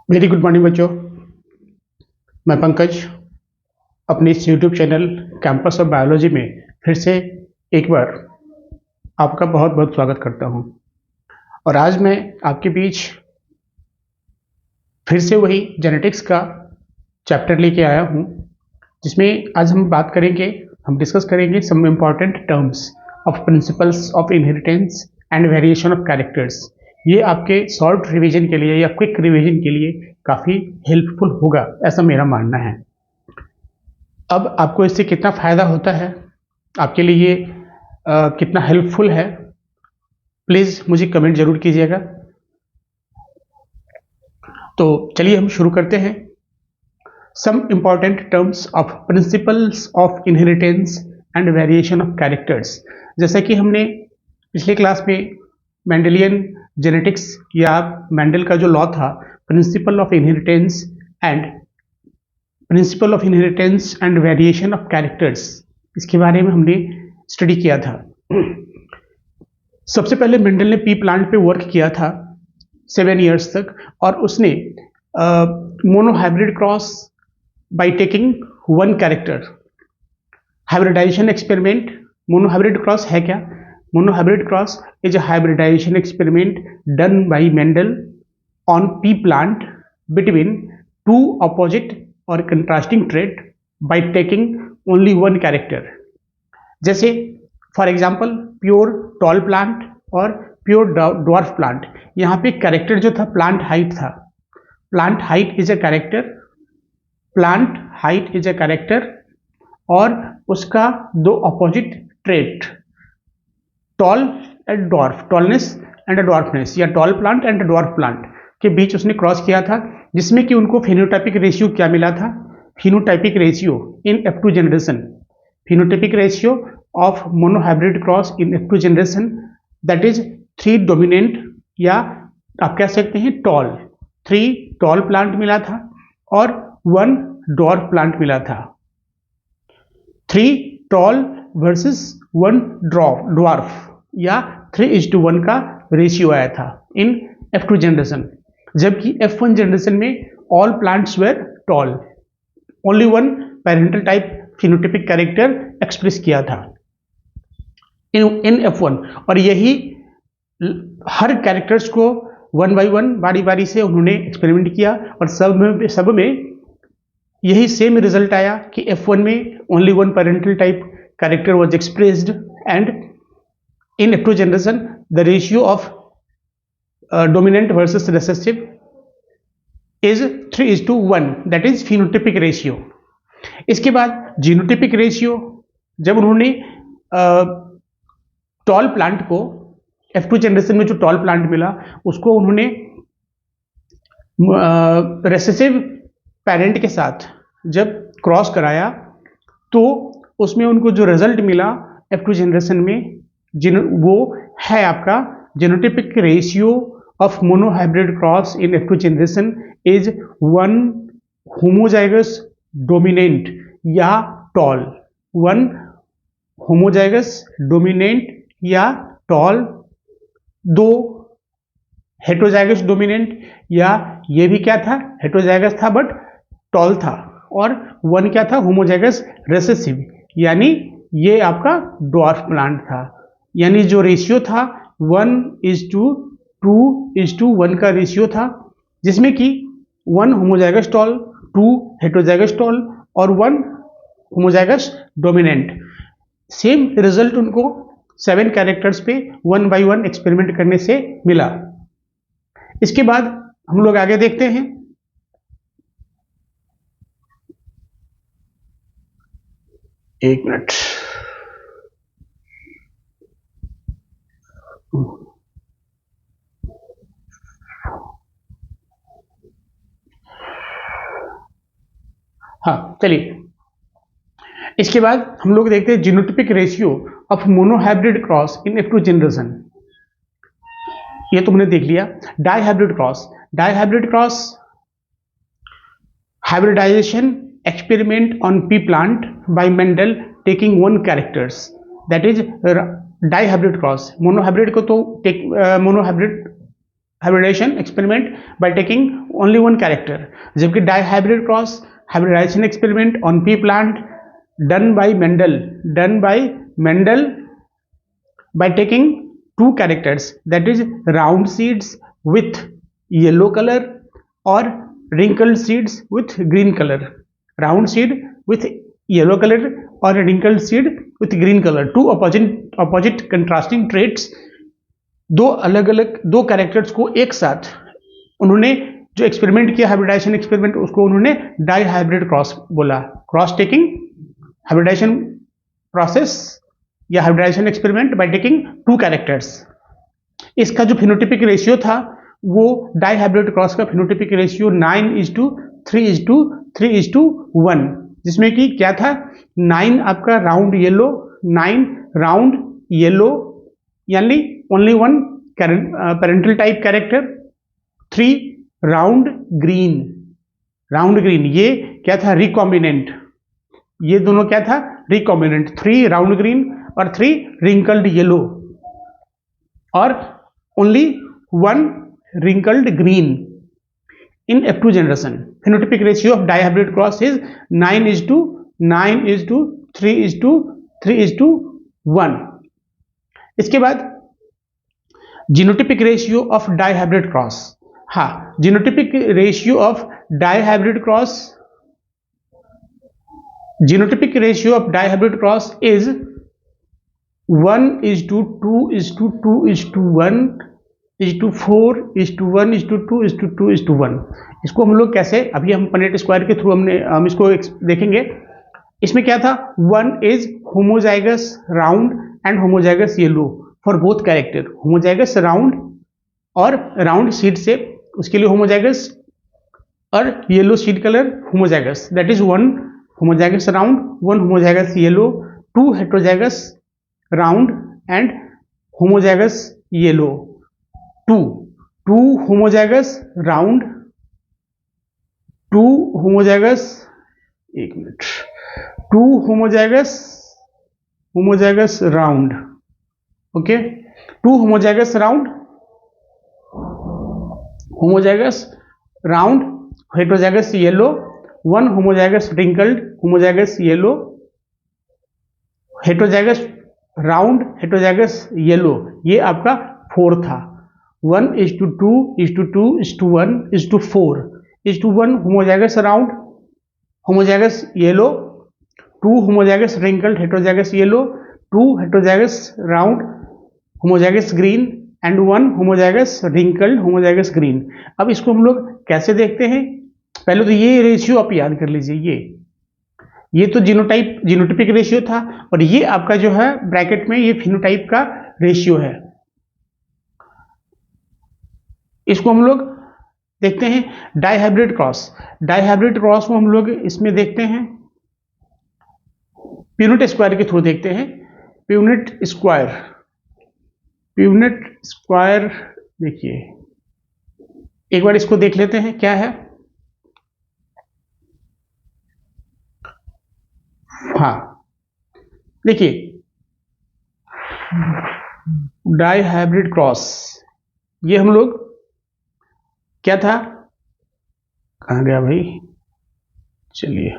Very good morning बच्चों। मैं पंकज अपने इस YouTube channel campus of biology में फिर से एक बार आपका बहुत बहुत स्वागत करता हूं। और आज मैं आपके बीच फिर से वही जेनेटिक्स का चैप्टर लेके आया हूं, जिसमें आज हम डिस्कस करेंगे some important terms of principles of inheritance and variation of characters. ये आपके शॉर्ट रिवीजन के लिए या क्विक रिवीजन के लिए काफ़ी हेल्पफुल होगा, ऐसा मेरा मानना है। अब आपको इससे कितना फ़ायदा होता है, आपके लिए ये कितना हेल्पफुल है, प्लीज़ मुझे कमेंट जरूर कीजिएगा। तो चलिए हम शुरू करते हैं। Some important terms of principles of inheritance and variation of characters. जैसा कि हमने पिछले क्लास में मेंडेलियन जेनेटिक्स या मेंडल का जो लॉ था, principle of inheritance and variation of characters, इसके बारे में हमने स्टडी किया था। सबसे पहले मेंडल ने पी प्लांट पे वर्क किया था 7 इयर्स तक, और उसने monohybrid cross by taking one character. Hybridization experiment, monohybrid cross है क्या? Monohybrid cross is a hybridization experiment done by Mendel on pea plant between two opposite or contrasting trait by taking only one character. जैसे for example pure tall plant और pure dwarf plant. यहाँ पे character जो था plant height था। Plant height is a character और उसका दो opposite trait, tall and dwarf, tallness and dwarfness, या tall plant and dwarf plant के बीच उसने क्रॉस किया था, जिसमें कि उनको फिनोटाइपिक रेशियो क्या मिला था? Phenotypic ratio in F2 generation, phenotypic ratio of monohybrid cross in F2 generation, that is 3 dominant, या आप कह सकते हैं टॉल, 3 टॉल प्लांट मिला था और 1 डॉर्फ प्लांट मिला था। 3 टॉल वर्सेस 1 ड्वार्फ, या 3:1 का रेशियो आया था इन F2 जनरेशन। जबकि F1 जनरेशन में all plants were tall, only 1 parental type phenotypic character express किया था इन F1। और यही हर कैरेक्टर्स को 1 by 1 बारी बारी से उन्होंने एक्सपेरिमेंट किया, और सब में यही सेम रिजल्ट आया कि F1 में only 1 parental type character was expressed, and in F2 generation the ratio of dominant versus recessive is 3:1, that is phenotypic ratio। इसके बाद जीनोटाइपिक रेशियो, जब उन्होंने टॉल प्लांट को F2 जनरेशन में जो टॉल प्लांट मिला उसको उन्होंने रेसेसिव पेरेंट के साथ जब क्रॉस कराया, तो उसमें उनको जो रिजल्ट मिला F2 जनरेशन में वो है आपका genotypic ratio of monohybrid cross in F2 generation is 1 homozygous dominant या टॉल, 1 होमोजाइगस डोमिनेंट या टॉल, 2 हेटेरोजाइगस डोमिनेंट, या ये भी क्या था, हेटेरोजाइगस था बट टॉल था, और 1 क्या था, होमोजाइगस रेसेसिव, यानी ये आपका ड्वार्फ प्लांट था। यानी जो रेशियो था 1:2:1 का रेशियो था, जिसमें कि 1 होमोजाइगस टॉल, 2 हेटेरोजाइगस टॉल और 1 होमोजाइगस डोमिनेंट। सेम रिजल्ट उनको 7 कैरेक्टर्स पे 1 by 1 एक्सपेरिमेंट करने से मिला। इसके बाद हम लोग आगे देखते हैं। एक मिनट, हाँ चलिए। इसके बाद हम लोग देखते हैं genotypic ratio of monohybrid cross in F2 generation. ये तुमने देख लिया। Dihybrid cross, hybridization experiment on pea plant by Mendel taking one characters, that is dihybrid cross. Monohybrid को तो hybridization experiment by taking only one character, जबकि dihybrid cross hybridization experiment on pea plant done by Mendel by taking two characters, that is round seeds with yellow color or wrinkled seeds with green color. Round seed with yellow color or wrinkled seed with green color. Two opposite contrasting traits. दो अलग अलग दो characters को एक साथ उन्होंने जो experiment किया, हाइब्रिडाइजेशन एक्सपेरिमेंट, उसको उन्होंने डाई हाइब्रिड क्रॉस बोला. क्रॉस टेकिंग हाइब्रिडाइजेशन प्रोसेस या hybridization experiment by taking two characters. इसका जो फिनोटिपिक रेशियो था वो डाई हाइब्रिड क्रॉस का फिनोटिपिक रेशियो 9:3:1, जिसमें कि क्या था, 9 आपका राउंड येलो, 9 राउंड येलो यानी only one parental type character, 3 round green. ये क्या था, रिकॉम्बिनेंट. ये दोनों क्या था, रिकॉम्बिनेंट. 3 राउंड ग्रीन और 3 रिंकल्ड येलो और only 1 wrinkled green in F2 generation. Phenotypic ratio of dihybrid cross is 9:3:1. इसके बाद genotypic ratio of dihybrid cross. हाँ, genotypic ratio of dihybrid cross is 1:2:1:4:1:2:1. इसको हम लोग कैसे, अभी हम पनेट स्क्वायर के थ्रू हम इसको देखेंगे. इसमें क्या था, 1 is homozygous round and homozygous yellow for both character. Homozygous round और राउंड सीड से उसके लिए होमोजाइगस और yellow seed colour homozygous, that is 1 homozygous round, 1 homozygous yellow, 2 heterozygous round and homozygous yellow, 2 homozygous round, 2 homozygous, 1 minute, 2 homozygous round, okay, 2 homozygous round, heterozygous yellow, 1 homozygous wrinkled, homozygous yellow, heterozygous round, heterozygous yellow. ये आपका 4 था. 1:2:2:1:4:1 homozygous round, homozygous yellow, 2 homozygous wrinkled, heterozygous yellow, 2 heterozygous round, homozygous green and 1 homozygous wrinkled, homozygous green. अब इसको हम लोग कैसे देखते हैं, पहले तो ये रेशियो आप याद कर लीजिए. ये तो जीनोटिपिक रेशियो था और ये आपका जो है ब्रैकेट में ये फिनोटाइप का रेशियो है. इसको हम लोग देखते हैं डाइहाइब्रिड क्रॉस को हम लोग इसमें देखते हैं प्यूनेट स्क्वायर के थ्रू देखते हैं. प्यूनेट स्क्वायर देखिए, एक बार इसको देख लेते हैं क्या है. हाँ, देखिए डाइहाइब्रिड क्रॉस, ये हम लोग क्या था, कहाँ गया भाई, चलिए,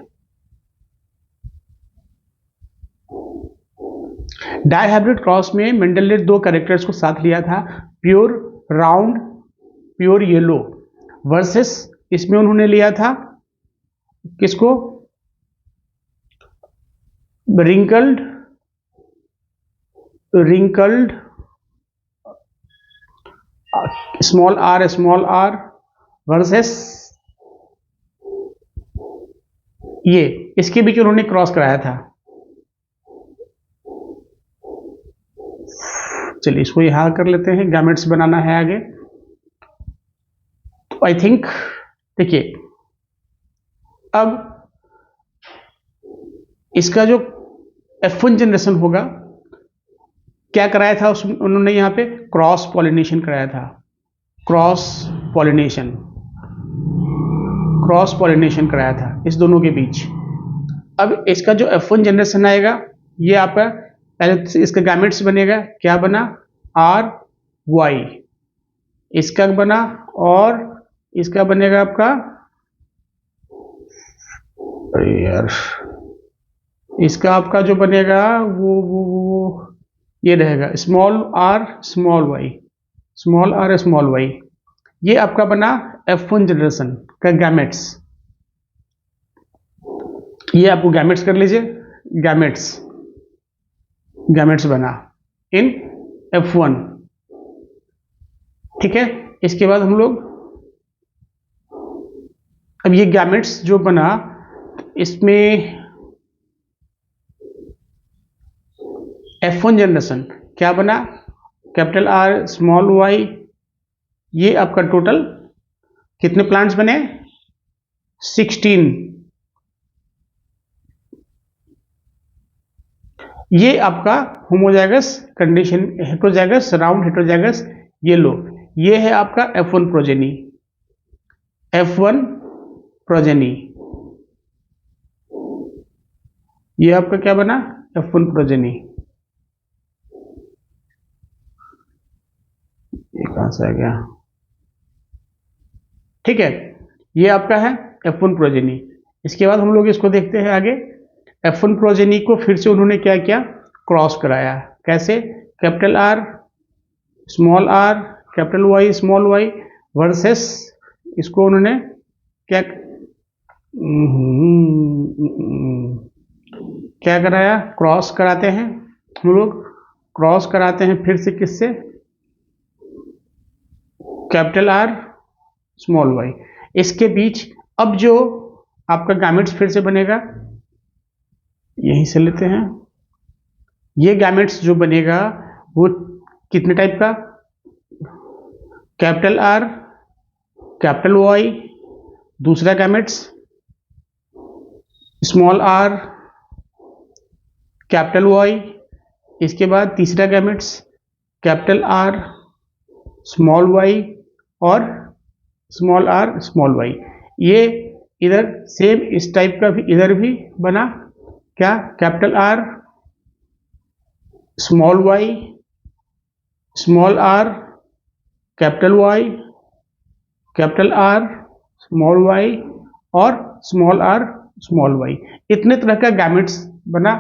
डाइहाइब्रिड क्रॉस में मेंडल ने 2 कैरेक्टर्स को साथ लिया था, pure round, pure yellow, versus इसमें उन्होंने लिया था किसको, रिंकल्ड स्मॉल आर वर्सेस ये, इसके बीच उन्होंने क्रॉस कराया था. चलिए इसको यहां कर लेते हैं, गैमेट्स बनाना है आगे. तो आई थिंक देखिए, अब इसका जो F1 जनरेशन होगा, क्या कराया था उन्होंने यहाँ पे, क्रॉस पॉलिनेशन कराया था. क्रॉस पॉलिनेशन कराया था इस दोनों के बीच. अब इसका जो F1 जनरेशन आएगा, ये आपका पहले से इसका गैमेट्स बनेगा, क्या बना, आर वाई, इसका बना, और इसका बनेगा आपका, अरे यार, इसका आपका जो बनेगा वो ये रहेगा small R small Y, small R small Y. ये आपका बना F1 जनरेशन का गैमेट्स। ये आपको गैमेट्स कर लीजिए, गैमेट्स, गैमेट्स बना इन F1। ठीक है, इसके बाद हम लोग, अब ये गैमेट्स जो बना, इसमें F1 जनरेशन क्या बना, कैपिटल आर स्मॉल वाई। ये आपका टोटल कितने प्लांट्स बने, 16। ये आपका homozygous condition, heterozygous, round heterozygous yellow, ये है आपका F1 प्रोजेनी, F1 प्रोजेनी। ये आपका क्या बना, F1 प्रोजेनी। ये कहां से आ गया, ठीक है, ये आपका है F1 प्रोजेनी। इसके बाद हम लोग इसको देखते हैं आगे। F1 प्रोजेनी को फिर से उन्होंने क्या किया, क्रॉस कराया। कैसे, capital R small R capital Y small Y versus, इसको उन्होंने क्या क्या कराया, क्रॉस कराते हैं हम लोग, क्रॉस कराते हैं फिर से किससे, कैपिटल आर स्मॉल वाई। इसके बीच अब जो आपका गैमेट्स फिर से बनेगा, यहीं से लेते हैं। ये गैमेट्स जो बनेगा वो कितने टाइप का, कैपिटल आर कैपिटल वाई, दूसरा gametes small R capital Y, इसके बाद तीसरा gametes capital R small Y और स्मॉल आर स्मॉल वाई। ये इधर सेम इस टाइप का भी इधर भी बना, क्या, capital R small Y small R capital Y capital R small Y और स्मॉल आर स्मॉल वाई। इतने तरह का गैमेट्स बना।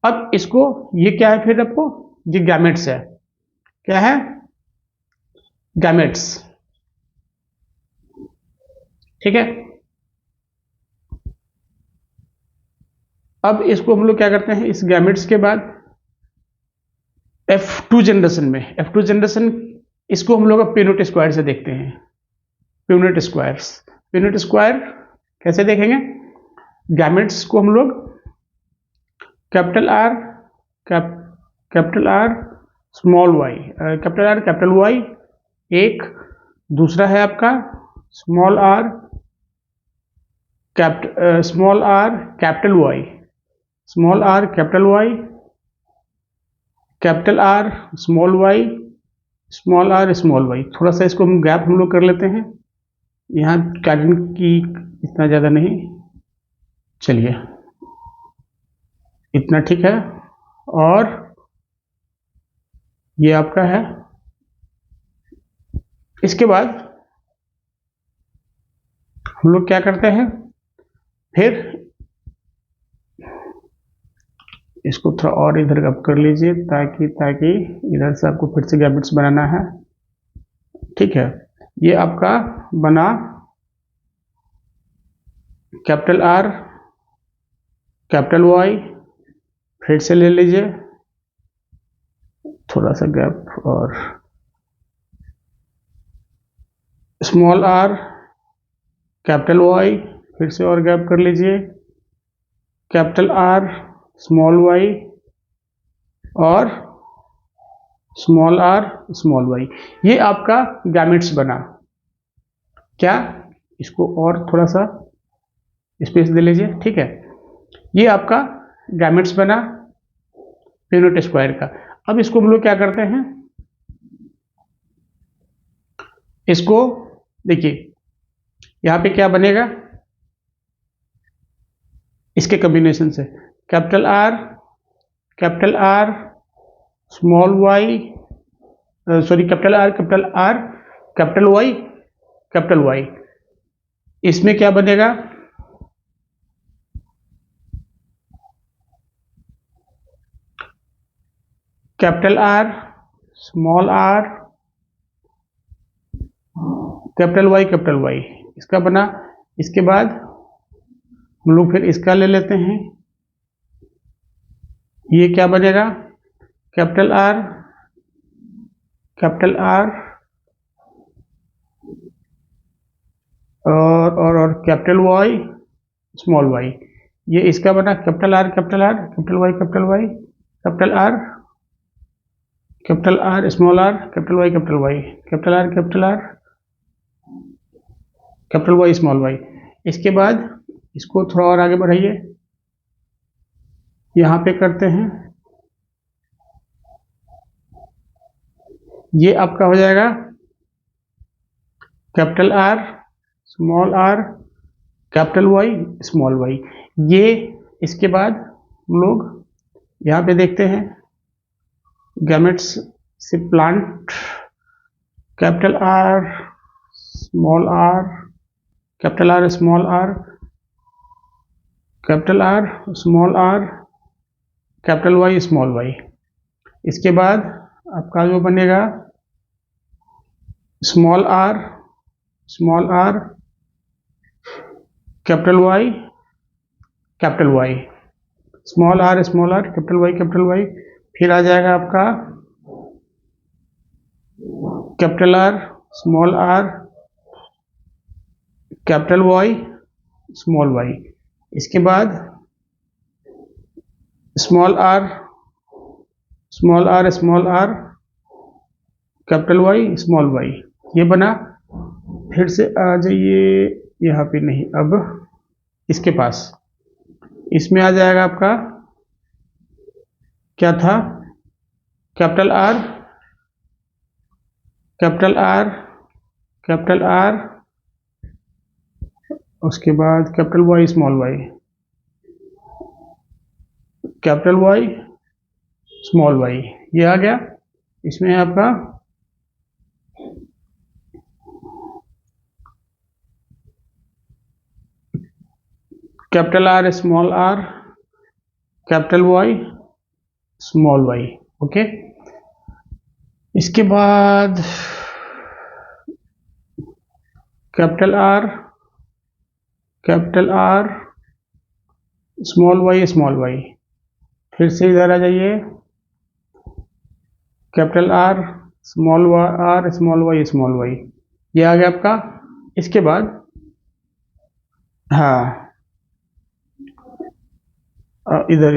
अब इसको, ये क्या है फिर आपको, ये गैमेट्स है, क्या है, गैमेट्स। ठीक है, अब इसको हम लोग क्या करते हैं, इस गैमेट्स के बाद F2 जनरेशन में, F2 जनरेशन इसको हम लोग पिनोट स्क्वायर से देखते हैं। पिनोट स्क्वायर्स, पिनोट स्क्वायर कैसे देखेंगे, गैमेट्स को हम लोग capital R capital R small Y capital R capital Y एक, दूसरा है आपका small R small R capital Y small R capital Y capital R small Y small R small Y. थोड़ा सा इसको हम गैप हम लोग कर लेते हैं, यहाँ कार्टन की इतना ज़्यादा नहीं, चलिए इतना ठीक है। और ये आपका है, इसके बाद हम लोग क्या करते हैं, फिर इसको थोड़ा और इधर अप कर लीजिए ताकि इधर से आपको फिर से गैमेट्स बनाना है। ठीक है, ये आपका बना कैपिटल आर कैपिटल वाई, फिर से ले लीजिए थोड़ा सा गैप, और स्मॉल आर कैपिटल वाई, फिर से और गैप कर लीजिए, कैपिटल आर स्मॉल वाई और स्मॉल आर स्मॉल वाई। ये आपका गैमेट्स बना। क्या, इसको और थोड़ा सा स्पेस दे लीजिए। ठीक है, ये आपका गैमेट्स बना पिनोट स्क्वायर का। अब इसको हम लोग क्या करते हैं, इसको देखिए यहाँ पे क्या बनेगा, इसके कॉम्बिनेशन से, capital R small Y, sorry capital R capital Y, इसमें क्या बनेगा, capital R small R capital Y इसका बना। इसके बाद हम लोग फिर इसका ले लेते हैं, ये क्या बनेगा, कैपिटल आर और कैपिटल वाई स्मॉल वाई, ये इसका बना capital R capital Y capital R small R capital Y capital Y small Y. इसके बाद इसको थोड़ा और आगे बढ़ाइए, यहाँ पे करते हैं, ये आपका हो जाएगा capital R small R capital Y small Y. ये इसके बाद हम लोग यहाँ पे देखते हैं गैमेट्स से plant, capital R small R capital R small R capital R small R capital Y small Y. इसके बाद आपका जो बनेगा small R capital Y small R capital Y. फिर आ जाएगा आपका capital R small R capital Y small Y. इसके बाद small R capital Y small Y, ये बना। फिर से आ जाइए यहाँ पे, नहीं अब इसके पास, इसमें आ जाएगा आपका क्या था, कैपिटल आर उसके बाद capital Y small Y capital Y small Y, ये आ गया। इसमें आपका capital R capital Y small Y, okay. इसके बाद कैपिटल आर स्मॉल वाई। फिर से इधर आ जाइए, capital R small Y small Y, ये आ गया आपका। इसके बाद हाँ इधर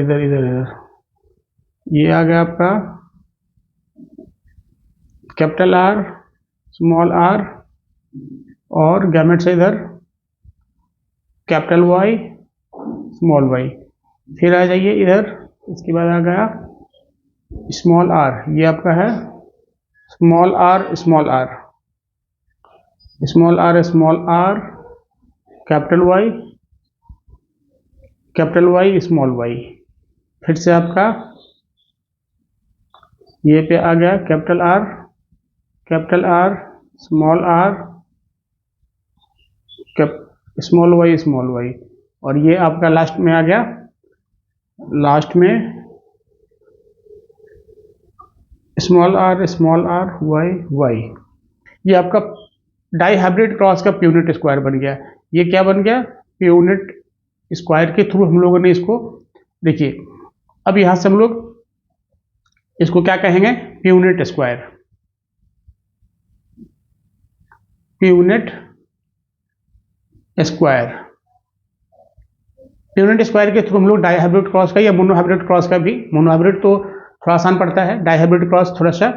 ये आ गया आपका कैपिटल आर स्मॉल आर और गैमेट से इधर कैपिटल वाई स्मॉल वाई। फिर आ जाइए इधर, इसके बाद आ गया स्मॉल आर, ये आपका है small R capital Y small Y. फिर से आपका ये पे आ गया कैपिटल आर स्मॉल वाई और ये आपका लास्ट में आ गया, लास्ट में स्मॉल आर वाई। ये आपका डाई हाइब्रिड क्रॉस का प्यूनिट स्क्वायर बन गया। ये क्या बन गया, प्यूनिट स्क्वायर के थ्रू हम लोगों ने इसको, देखिए अब यहां से हम लोग इसको क्या कहेंगे, प्यूनिट स्क्वायर के थ्रू हम लोग डाई हाइब्रिड क्रॉस का या मोनो हाइब्रिड क्रॉस का भी, मोनो हाइब्रिड तो थोड़ा आसान पड़ता है, डाई हाइब्रिड क्रॉस थोड़ा सा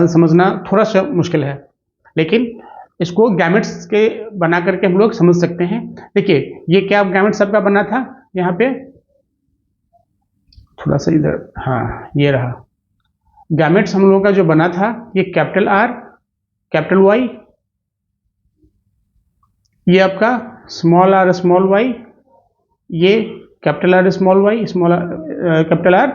समझना थोड़ा सा मुश्किल है, लेकिन इसको गैमेट्स के बना करके हम लोग समझ सकते हैं। देखिए ये क्या गैमेट सबका बना था, यहाँ पे थोड़ा सा इधर, हाँ ये रहा गैमेट्स हम लोगों का जो बना था, ये कैपिटल आर कैपिटल वाई, ये आपका स्मॉल आर स्मॉल वाई, ये capital R small Y, small capital R,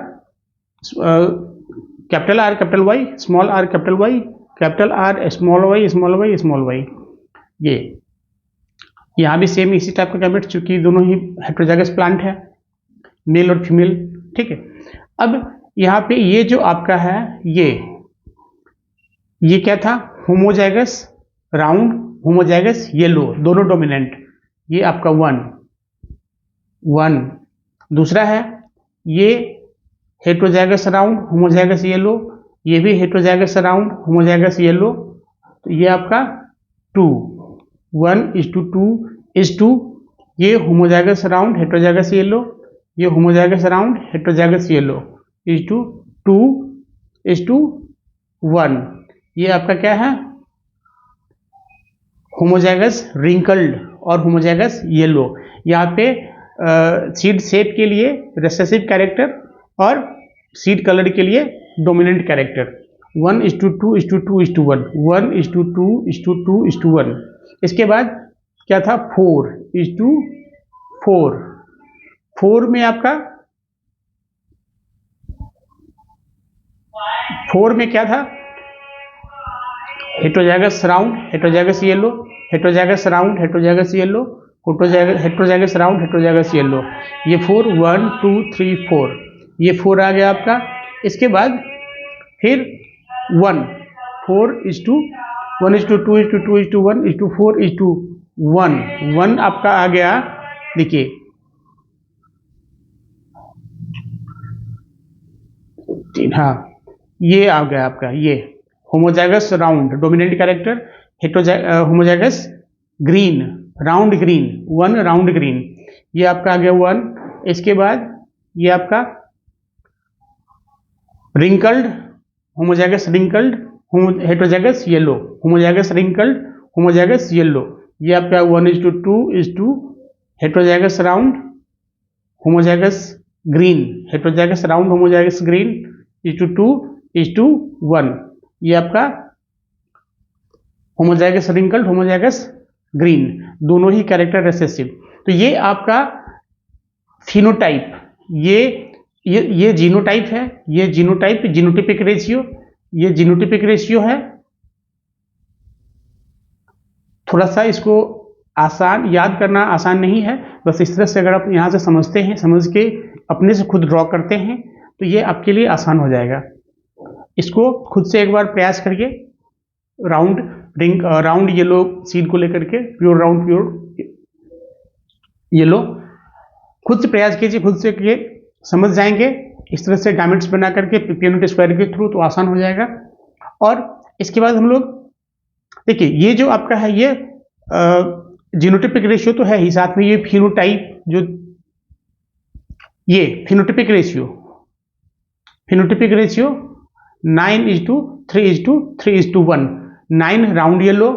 capital R capital Y, small R capital Y, capital R small Y small Y small Y. ये Y भी same इसी type का gamete, चूंकि दोनों ही heterozygous plant है, mail और female, ठीक है। अब यहाँ पे ये जो आपका है ये क्या था, होमोजाइगस राउंड, होमोजाइगस येलो, दोनों डोमिनेंट, ये आपका 1। दूसरा है ये हेटेरोजाइगस राउंड, होमोजाइगस येलो, ये भी हेटेरोजाइगस राउंड, होमोजाइगस येलो, तो ये आपका 2, 1:2:2, ये होमोजाइगस राउंड हेटेरोजाइगस येलो, ये होमोजाइगस राउंड हेटेरोजाइगस येलो, 2:1। ये आपका क्या है, होमोजाइगस रिंकल्ड और होमोजाइगस येलो। यहाँ पे सीड शेप के लिए रिसेसिव कैरेक्टर और सीड कलर के लिए डोमिनेंट कैरेक्टर, 1:2:2:1, 1:2:2:1। इसके बाद क्या था, 4:4। 4 में आपका 4 में क्या था, heterozygous round heterozygous yellow, heterozygous round heterozygous yellow, heterozygous round heterozygous yellow, ये 4, 1 2 3 4, ये 4 आ गया आपका। इसके बाद फिर 1, 4:1:2:1:4:1, 1 आपका आ गया, देखिए हाँ, ये आ गया आपका, ये homozygous round dominant character, homozygous green round green, 1 round green, ये आपका आ गया 1। इसके बाद ये आपका wrinkled, homozygous wrinkled, heterozygous yellow, homozygous wrinkled, homozygous yellow, ये आपका 1:2:2, heterozygous round, homozygous green, heterozygous round, homozygous green, 2:1, ये आपका होमोजाइगस रिंकल्ड, होमोजाइगस ग्रीन, दोनों ही कैरेक्टर रिसेसिव। तो ये आपका फिनोटाइप, ये जीनोटाइप है, ये जीनोटाइप, जीनोटिपिक रेशियो, ये जीनोटिपिक रेशियो है। थोड़ा सा इसको आसान याद करना आसान नहीं है, बस इस तरह से अगर आप यहाँ से समझते हैं, समझ के अपने से खुद ड्रॉ करते हैं तो ये आपके लिए आसान हो जाएगा। इसको खुद से एक बार प्रयास करिए, round ring, round yellow seed को लेकर के, प्योर राउंड प्योर येलो, खुद से प्रयास कीजिए, खुद से किए समझ जाएंगे। इस तरह से गैमेट्स बना करके पीनोट स्क्वायर के थ्रू तो आसान हो जाएगा। और इसके बाद हम लोग देखिए, ये जो आपका है ये जीनोटिपिक रेशियो तो है ही, साथ में ये फिनोटाइप, जो ये phenotypic ratio 9:3:3:1, 9 round yellow,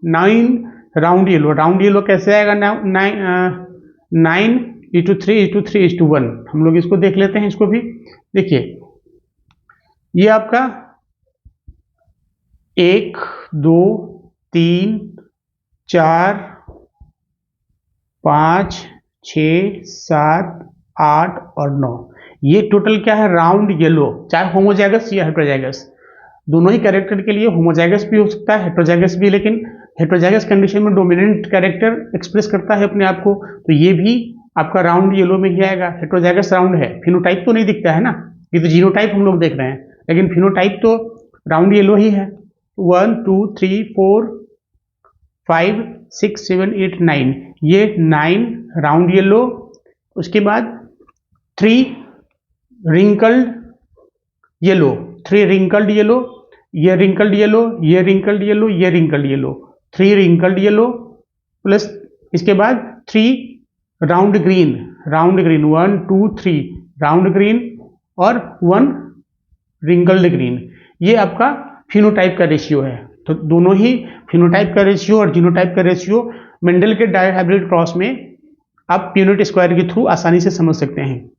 9 round yellow, round yellow कैसे आएगा, 9:3:3:1। हम लोग इसको देख लेते हैं, इसको भी देखिए, ये आपका 1 2 3 4 5 6 7 8 और 9, ये टोटल क्या है, राउंड येलो, चाहे होमोजाइगस या हेटेरोजाइगस, दोनों ही कैरेक्टर के लिए होमोजाइगस भी हो सकता है, हेटेरोजाइगस भी, लेकिन हेटेरोजाइगस कंडीशन में डोमिनेंट कैरेक्टर एक्सप्रेस करता है अपने आप को, तो ये भी आपका राउंड येलो में ही आएगा। हेटेरोजाइगस राउंड है, फिनोटाइप तो नहीं दिखता है ना, ये तो जीनोटाइप हम लोग देख रहे हैं, लेकिन फिनोटाइप तो राउंड येलो ही है। 1 2 3 4 5 6 7 8 9, ये 9 राउंड येलो। उसके बाद 3 रिंकल्ड येलो, 3 रिंकल्ड येलो, ये रिंकल्ड येलो, ये रिंकल्ड येलो, ये wrinkled yellow, 3 wrinkled yellow, plus इसके बाद 3 राउंड ग्रीन, 1 2 3 राउंड ग्रीन और 1 रिंकल्ड ग्रीन, ये आपका फिनोटाइप का रेशियो है। तो दोनों ही फिनोटाइप का रेशियो और जीनोटाइप का रेशियो मेंडल के डायहाइब्रिड क्रॉस में आप पीनोट स्क्वायर के थ्रू आसानी से समझ सकते हैं।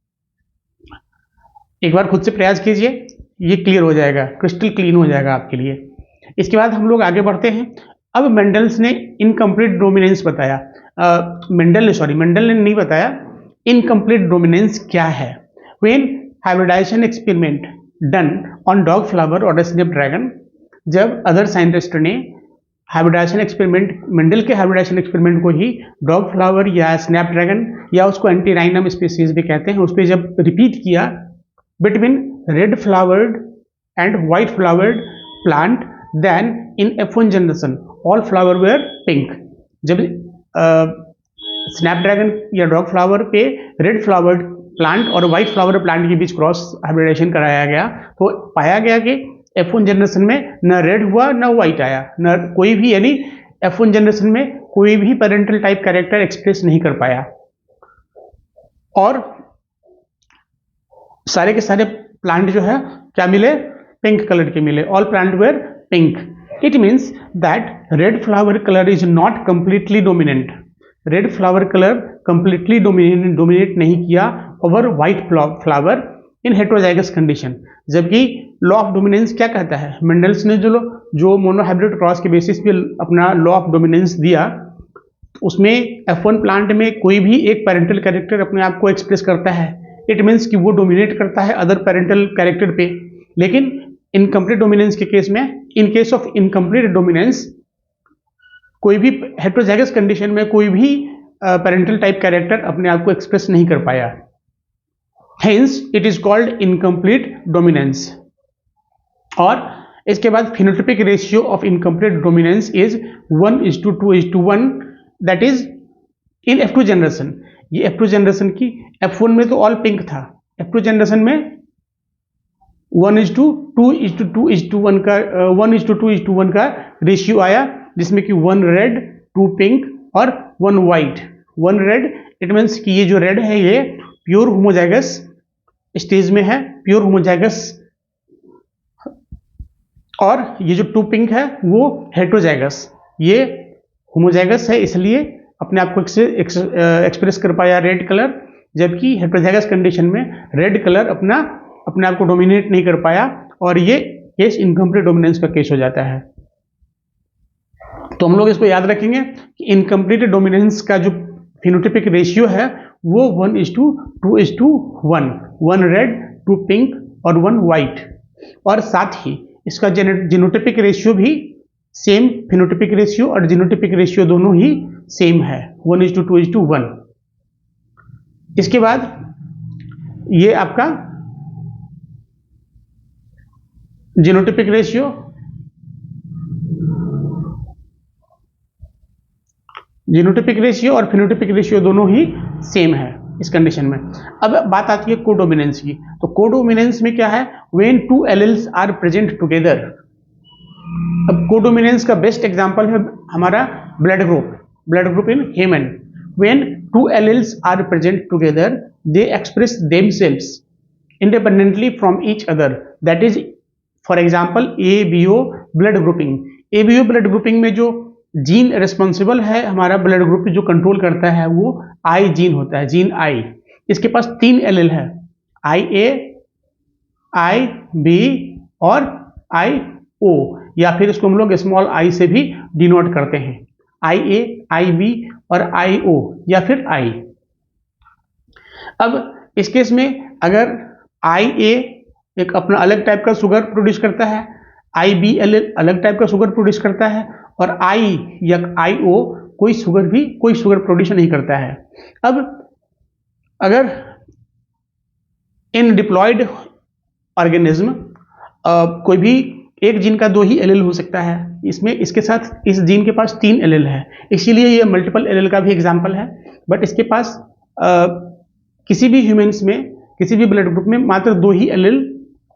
एक बार खुद से प्रयास कीजिए, ये क्लियर हो जाएगा, क्रिस्टल क्लीन हो जाएगा आपके लिए। इसके बाद हम लोग आगे बढ़ते हैं। अब मेंडल्स ने इनकम्प्लीट डोमिनेंस बताया, मेंडल ने नहीं बताया, इनकम्प्लीट डोमिनेंस क्या है? When hybridization experiment done on dog flower और स्नैपड्रैगन, जब अदर साइंटिस्ट ने हाइब्रिडाइजेशन एक्सपेरिमेंट, मेंडल के हाइब्रिडाइजेशन एक्सपेरिमेंट को ही डॉग फ्लावर या स्नैपड्रैगन या उसको एंटीराइनम स्पीसीज भी कहते हैं, उस पर जब रिपीट किया between red flowered and white flowered plant, then in F1 generation all flower were pink. जब स्नैपड्रैगन या डॉग फ्लावर पे रेड फ्लावर्ड प्लांट और व्हाइट फ्लावर प्लांट के बीच क्रॉस हाइब्रिडाइजेशन कराया गया, तो पाया गया कि F1 जनरेशन में न रेड हुआ न व्हाइट आया, न कोई भी, यानी F1 जनरेशन में कोई भी पेरेंटल टाइप कैरेक्टर एक्सप्रेस नहीं कर पाया, और सारे के सारे प्लांट जो है क्या मिले? पिंक कलर के मिले। All plant were pink. It means that red flower colour is not completely dominant. Red flower colour completely dominate नहीं किया over white flower in heterozygous condition. जबकि लॉ ऑफ डोमिनेंस क्या कहता है? मेंडल्स ने जो मोनोहाइब्रिड क्रॉस के basis पे अपना लॉ ऑफ डोमिनेंस दिया, उसमें F1 प्लांट में कोई भी एक पेरेंटल कैरेक्टर अपने आप को एक्सप्रेस करता है, इट मीन्स कि वो डोमिनेट करता है अदर पेरेंटल कैरेक्टर पे। लेकिन इनकम्प्लीट डोमिनेंस के केस में, इन केस ऑफ इनकम्प्लीट डोमिनेंस, कोई भी हेटेरोजाइगस कंडीशन में कोई भी पेरेंटल टाइप कैरेक्टर अपने आप को एक्सप्रेस नहीं कर पाया, hence it is called incomplete dominance. और इसके बाद phenotypic ratio of incomplete dominance is 1:2:1, that is in F2 generation. ये F2 जनरेशन की, F1 में तो ऑल पिंक था, F2 जनरेशन में 1:2:1 का 1:2:1 का रेशियो आया, जिसमें कि 1 रेड 2 पिंक और 1 वाइट। 1 रेड, इट मीन्स कि ये जो रेड है ये प्योर होमोजाइगस स्टेज में है, प्योर होमोजाइगस, और ये जो 2 पिंक है वो हेटेरोजाइगस। ये होमोजाइगस है, इसलिए अपने आप को एक्सप्रेस कर पाया रेड कलर, जबकि हेटेरोजाइगस कंडीशन में रेड कलर अपने आप को डोमिनेट नहीं कर पाया, और ये केस इनकम्प्लीट डोमिनेंस का केस हो जाता है। तो हम लोग इसको याद रखेंगे कि इनकम्प्लीट डोमिनेंस का जो फिनोटाइपिक रेशियो है वो 1:2:1, 1 रेड 2 पिंक और 1 वाइट, और साथ ही इसका जीनोटाइपिक रेशियो भी सेम, फिनोटाइपिक रेशियो और जीनोटाइपिक रेशियो दोनों ही सेम है, 1:2:1। इसके बाद ये आपका जीनोटाइपिक रेशियो, जीनोटाइपिक रेशियो और फिनोटाइपिक रेशियो दोनों ही सेम है इस कंडीशन में। अब बात आती है कोडोमिनेंस की। तो कोडोमिनेंस में क्या है? When 2 alleles are present together. अब कोडोमिनेंस का बेस्ट एग्जांपल है हमारा blood group in human. When 2 alleles are present together, they express themselves independently from each other, that is for example ABO blood grouping. ABO blood grouping में जो gene responsible है हमारा blood group जो control करता है वो I gene होता है, जीन I। इसके पास 3 एलील है, IA, IB और IO, या फिर इसको हम लोग स्मॉल I से भी डिनोट करते हैं, IA, IB और IO या फिर I। अब इस केस में अगर IA एक अपना अलग टाइप का शुगर प्रोड्यूस करता है, IB अलग टाइप का शुगर प्रोड्यूस करता है, और I या IO कोई शुगर प्रोड्यूस नहीं करता है। अब अगर इन डिप्लॉयड ऑर्गेनिज्म कोई भी एक जीन का 2 ही एलील हो सकता है, इसके साथ इस जीन के पास 3 एलील है, इसीलिए ये मल्टीपल एलील का भी एग्जाम्पल है। बट इसके पास किसी भी ह्यूमंस में, किसी भी ब्लड ग्रुप में मात्र 2 ही एलील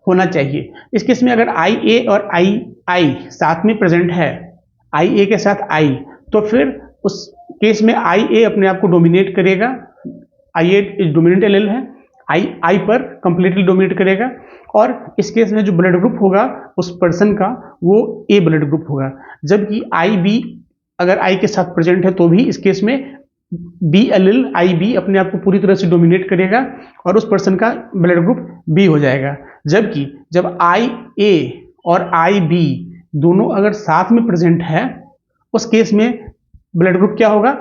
होना चाहिए। इस केस में अगर IA और I साथ में प्रेजेंट है, IA के साथ I, तो फिर उस केस में IA अपने आप को डोमिनेट करेगा, IA डोमिनेंट एलील है, I पर कंप्लीटली डोमिनेट करेगा, और इस केस में जो ब्लड ग्रुप होगा उस पर्सन का वो A ब्लड ग्रुप होगा। जबकि IB अगर I के साथ प्रेजेंट है तो भी इस केस में B एलील IB अपने आप को पूरी तरह से डोमिनेट करेगा और उस पर्सन का ब्लड ग्रुप B हो जाएगा। जबकि जब IA और IB दोनों अगर साथ में प्रेजेंट है, उस केस में ब्लड ग्रुप क्या होगा?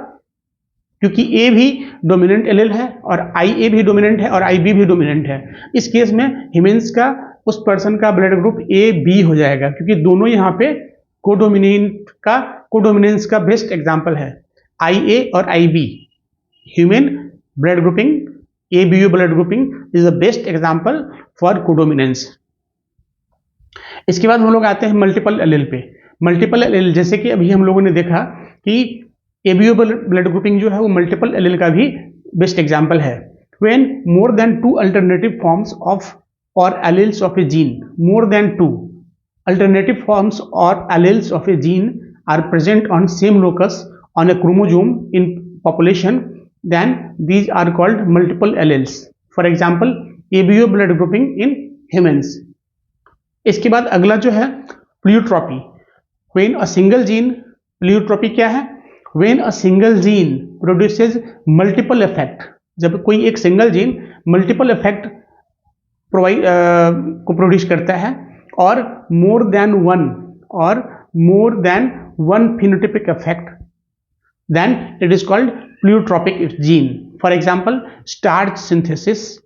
क्योंकि ए भी डोमिनेंट एलील है और आई ए भी डोमिनेंट है और आई बी भी डोमिनेंट है। इस केस में ह्यूमंस का उस पर्सन का ब्लड ग्रुप ए बी हो जाएगा, क्योंकि दोनों यहाँ पे कोडोमिनेंस का बेस्ट एग्जाम्पल है। आई ए और I B human blood grouping, A B U blood grouping is the best example for codominance. इसके बाद हम लोग आते हैं मल्टीपल एलील पे। मल्टीपल एलील, जैसे कि अभी हम लोगों ने देखा कि एबीओ ब्लड ग्रुपिंग जो है वो मल्टीपल एलील का भी बेस्ट एग्जाम्पल है। When more than 2 alternative forms of और alleles of a gene, more than 2 alternative forms और alleles of a gene are present on same locus on a chromosome in population, then these are called multiple alleles. For example ABO blood grouping in humans. इसके बाद अगला जो है pleiotropy. When a single gene, pleiotropy क्या है? When a single gene produces multiple effect, जब कोई एक सिंगल जीन मल्टीपल इफेक्ट को प्रोड्यूस करता है और more than one phenotypic effect, then it is called pleiotropic gene. For example starch synthesis,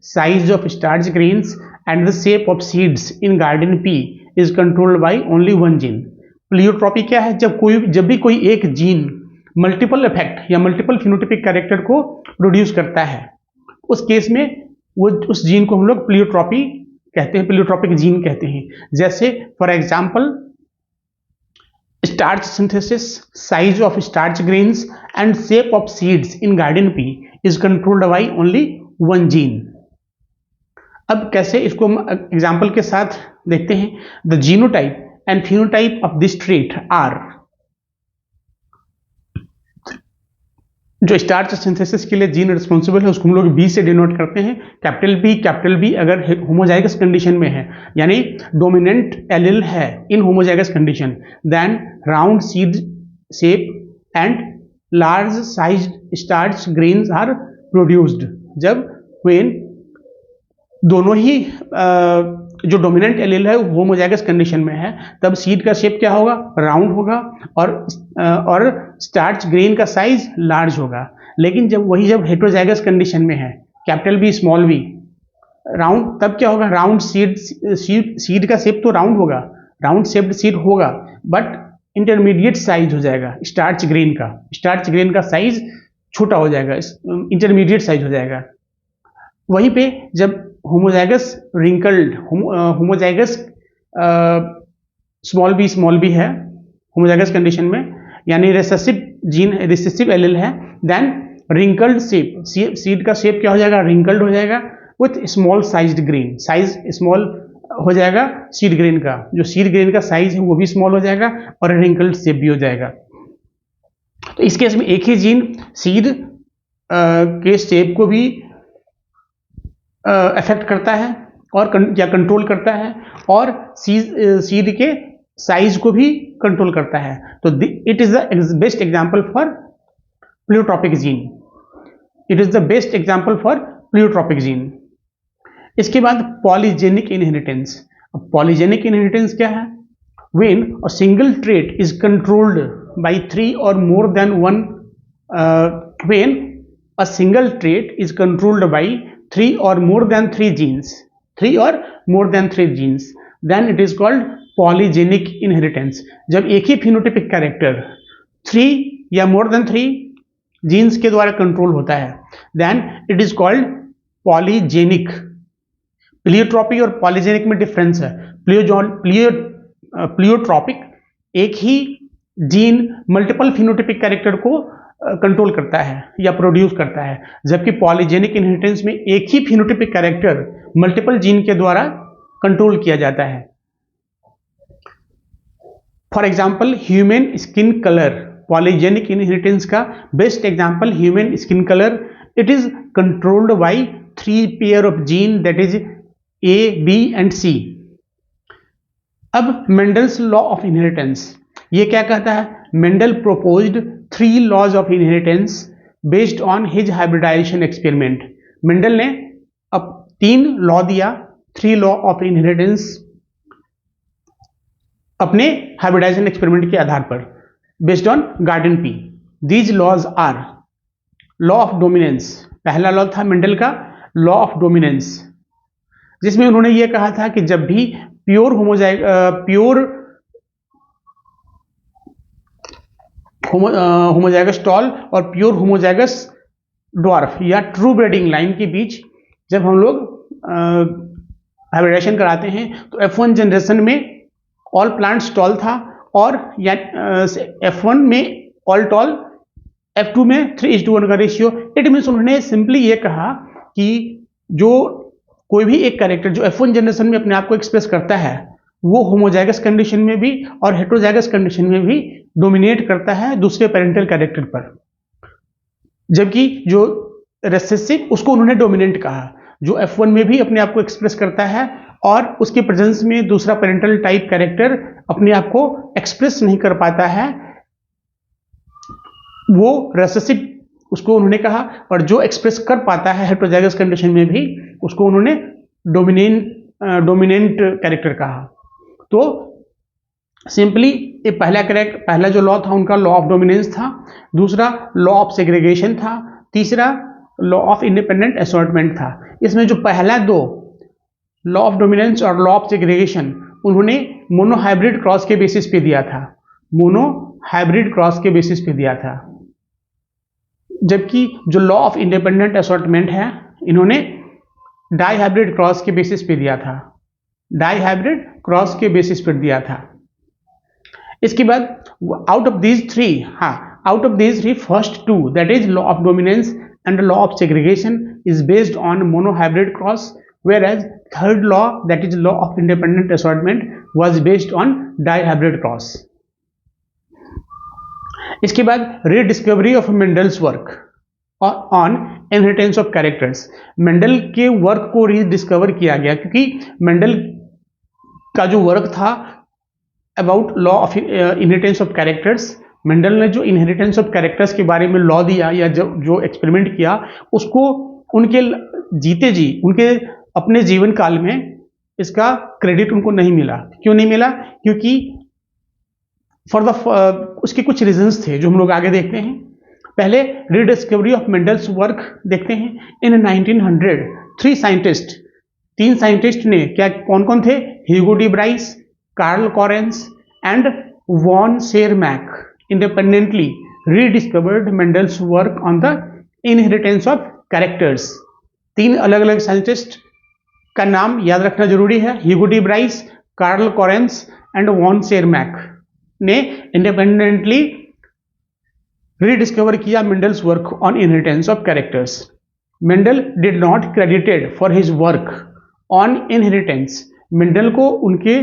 size of starch grains and the shape of seeds in garden pea is controlled by only one gene. Pleiotropy क्या है? जब भी कोई एक gene multiple effect या multiple phenotypic character को produce करता है, उस केस में वो उस जीन को हम लोग प्लियोट्रॉपी कहते हैं, प्लियोट्रॉपिक जीन कहते हैं। जैसे for example starch synthesis, size of starch grains and shape of seeds in garden pea is controlled by only one gene. अब कैसे इसको हम एग्जाम्पल के साथ देखते हैं। The genotype and phenotype of this trait are, जो स्टार्च सिंथेसिस के लिए जीन रिस्पॉन्सिबल है उसको हम लोग बी से डिनोट करते हैं। कैपिटल बी अगर होमोजाइगस कंडीशन में है, यानी डोमिनेंट एलील है in homozygous condition, then round seed shape and large sized starch grains are produced. जब व्हेन दोनों ही जो डोमिनेंट एलील है होमोजाइगस कंडीशन में है, तब सीड का शेप क्या होगा? राउंड होगा और स्टार्च ग्रेन का साइज लार्ज होगा। लेकिन जब हेटेरोजाइगस कंडीशन में है, capital B small B round, तब क्या होगा? राउंड सीड का शेप तो राउंड होगा, राउंड शेप्ड सीड होगा, बट इंटरमीडिएट साइज हो जाएगा स्टार्च ग्रेन का साइज छोटा हो जाएगा, इंटरमीडिएट साइज हो जाएगा। वहीं पे जब homozygous wrinkled homozygous small B है होमोजाइगस कंडीशन में, यानी रिसेसिव एलील है, देन रिंकल्ड सीड का शेप क्या हो जाएगा? रिंकल्ड हो जाएगा with small sized grain, size small हो जाएगा सीड ग्रेन का, जो सीड ग्रेन का साइज है वो भी स्मॉल हो जाएगा और रिंकल्ड शेप भी हो जाएगा। तो इस केस में एक ही जीन सीड के शेप को भी अफेक्ट करता है और कंट्रोल करता है, और सीड के साइज को भी कंट्रोल करता है। तो it is the best example for pleiotropic gene. इसके बाद पॉलीजेनिक इनहेरिटेंस। पॉलीजेनिक इनहेरिटेंस क्या है? When a single trait is controlled by 3 or more than 1 when a single trait is controlled by 3 or more than 3 genes, then it is called polygenic inheritance। जब एक ही phenotypic character 3 या more than 3 genes के द्वारा control होता है, then it is called polygenic। Pleiotropy और polygenic में difference है। प्लियोट्रॉपिक एक ही जीन मल्टीपल फिनोटाइपिक कैरेक्टर को कंट्रोल करता है या प्रोड्यूस करता है, जबकि पॉलीजेनिक इनहेरिटेंस में एक ही फिनोटाइपिक कैरेक्टर मल्टीपल जीन के द्वारा कंट्रोल किया जाता है। For example human skin colour, polygenic inheritance का best example human skin colour. It is controlled by 3 pair of gene, that is A, B and C। अब मेंडल्स लॉ ऑफ इनहेरिटेंस ये क्या कहता है? Mendel proposed 3 laws of inheritance based on his hybridization experiment। Mendel ने अब 3 law दिया, 3 law of inheritance अपने hybridization experiment के आधार पर, based on garden pea. These laws are law of dominance. पहला लॉ था मेंडल का लॉ ऑफ डोमिनेंस, जिसमें उन्होंने ये कहा था कि जब भी प्योर होमोजाइगस टॉल और प्योर होमोजाइगस ड्वार्फ या ट्रू ब्रीडिंग लाइन के बीच जब हम लोग हाइब्रिडाइजेशन कराते हैं तो F1 जनरेशन में ऑल प्लांट्स टॉल था और या F1 में ऑल टॉल, F2 में 3:1 का रेशियो। इट मीन्स उन्होंने सिंपली ये कहा कि जो कोई भी एक कैरेक्टर जो F1 जनरेशन में अपने आप को एक्सप्रेस करता है वो होमोजाइगस कंडीशन में भी और हेटेरोजाइगस कंडीशन में भी डोमिनेट करता है दूसरे पेरेंटल कैरेक्टर पर, जबकि जो रेसेसिव उसको उन्होंने डोमिनेंट कहा, जो F1 में भी अपने आप को एक्सप्रेस करता है और उसके प्रेजेंस में दूसरा पेरेंटल टाइप कैरेक्टर अपने आप को एक्सप्रेस नहीं कर पाता है, वो रेसेसिव उसको उन्होंने कहा। और जो एक्सप्रेस कर पाता है हेटेरोजाइगस कंडीशन में भी उसको उन्होंने डोमिनेंट कैरेक्टर कहा। तो सिंपली ये पहला जो लॉ था उनका लॉ ऑफ डोमिनेंस था, दूसरा लॉ ऑफ सेग्रीगेशन था, तीसरा लॉ ऑफ इंडिपेंडेंट असॉर्टमेंट था। इसमें जो पहला दो लॉ ऑफ डोमिनेंस और लॉ ऑफ सेग्रीगेशन उन्होंने मोनोहाइब्रिड क्रॉस के बेसिस पे दिया था, मोनोहाइब्रिड क्रॉस के बेसिस पे दिया था, जबकि जो लॉ ऑफ इंडिपेंडेंट असॉर्टमेंट है इन्होंने डाईहाइब्रिड क्रॉस के बेसिस पे दिया था, डाईहाइब्रिड क्रॉस के बेसिस पर दिया था। इसके बाद out of these three first two that is law of dominance and law of segregation is based on monohybrid cross, whereas third law that is law of independent assortment was based on dihybrid cross. इसके बाद rediscovery of Mendel's work on inheritance of characters. Mendel के work को rediscover किया गया क्योंकि Mendel का जो work था about law of inheritance of characters, Mendel ने जो इनहेरिटेंस ऑफ कैरेक्टर्स के बारे में लॉ दिया या जो एक्सपेरिमेंट किया उसको उनके जीते जी उनके अपने जीवन काल में इसका क्रेडिट उनको नहीं मिला। क्यों नहीं मिला? क्योंकि उसके कुछ रीजंस थे जो हम लोग आगे देखते हैं। पहले रीडिस्कवरी ऑफ मेंडल्स वर्क देखते हैं। इन 1900 तीन साइंटिस्ट ने कौन कौन थे? Hugo de Vries, Carl Correns and von Tschermak independently rediscovered Mendel's work on the inheritance of characters. तीन अलग अलग साइंटिस्ट का नाम याद रखना जरूरी है। Hugo de Vries, Carl Correns and von Tschermak ने इंडिपेंडेंटली रीडिस्कवर किया Mendel's work on inheritance of characters. Mendel did not credited for his work on inheritance. Mendel को उनके